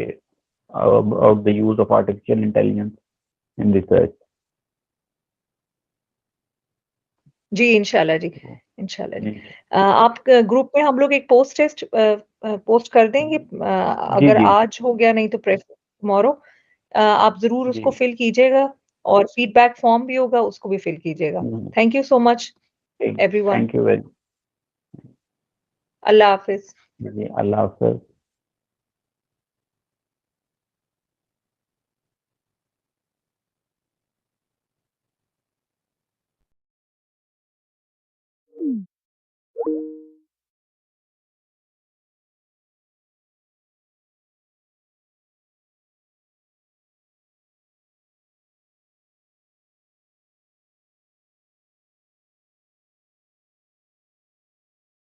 S1: about the use of artificial intelligence in research.
S2: जी इंशाल्लाह जी, इंशाल्लाह जी. आप group में हम लोग एक post test post कर देंगे. अगर आज हो गया नहीं तो टुमारो आप जरूर उसको फिल कीजिएगा और फीडबैक फॉर्म भी होगा उसको भी फिल कीजिएगा. Thank you so much everyone.
S1: Thank you very.
S2: Allah Hafiz.
S1: Allah Hafiz.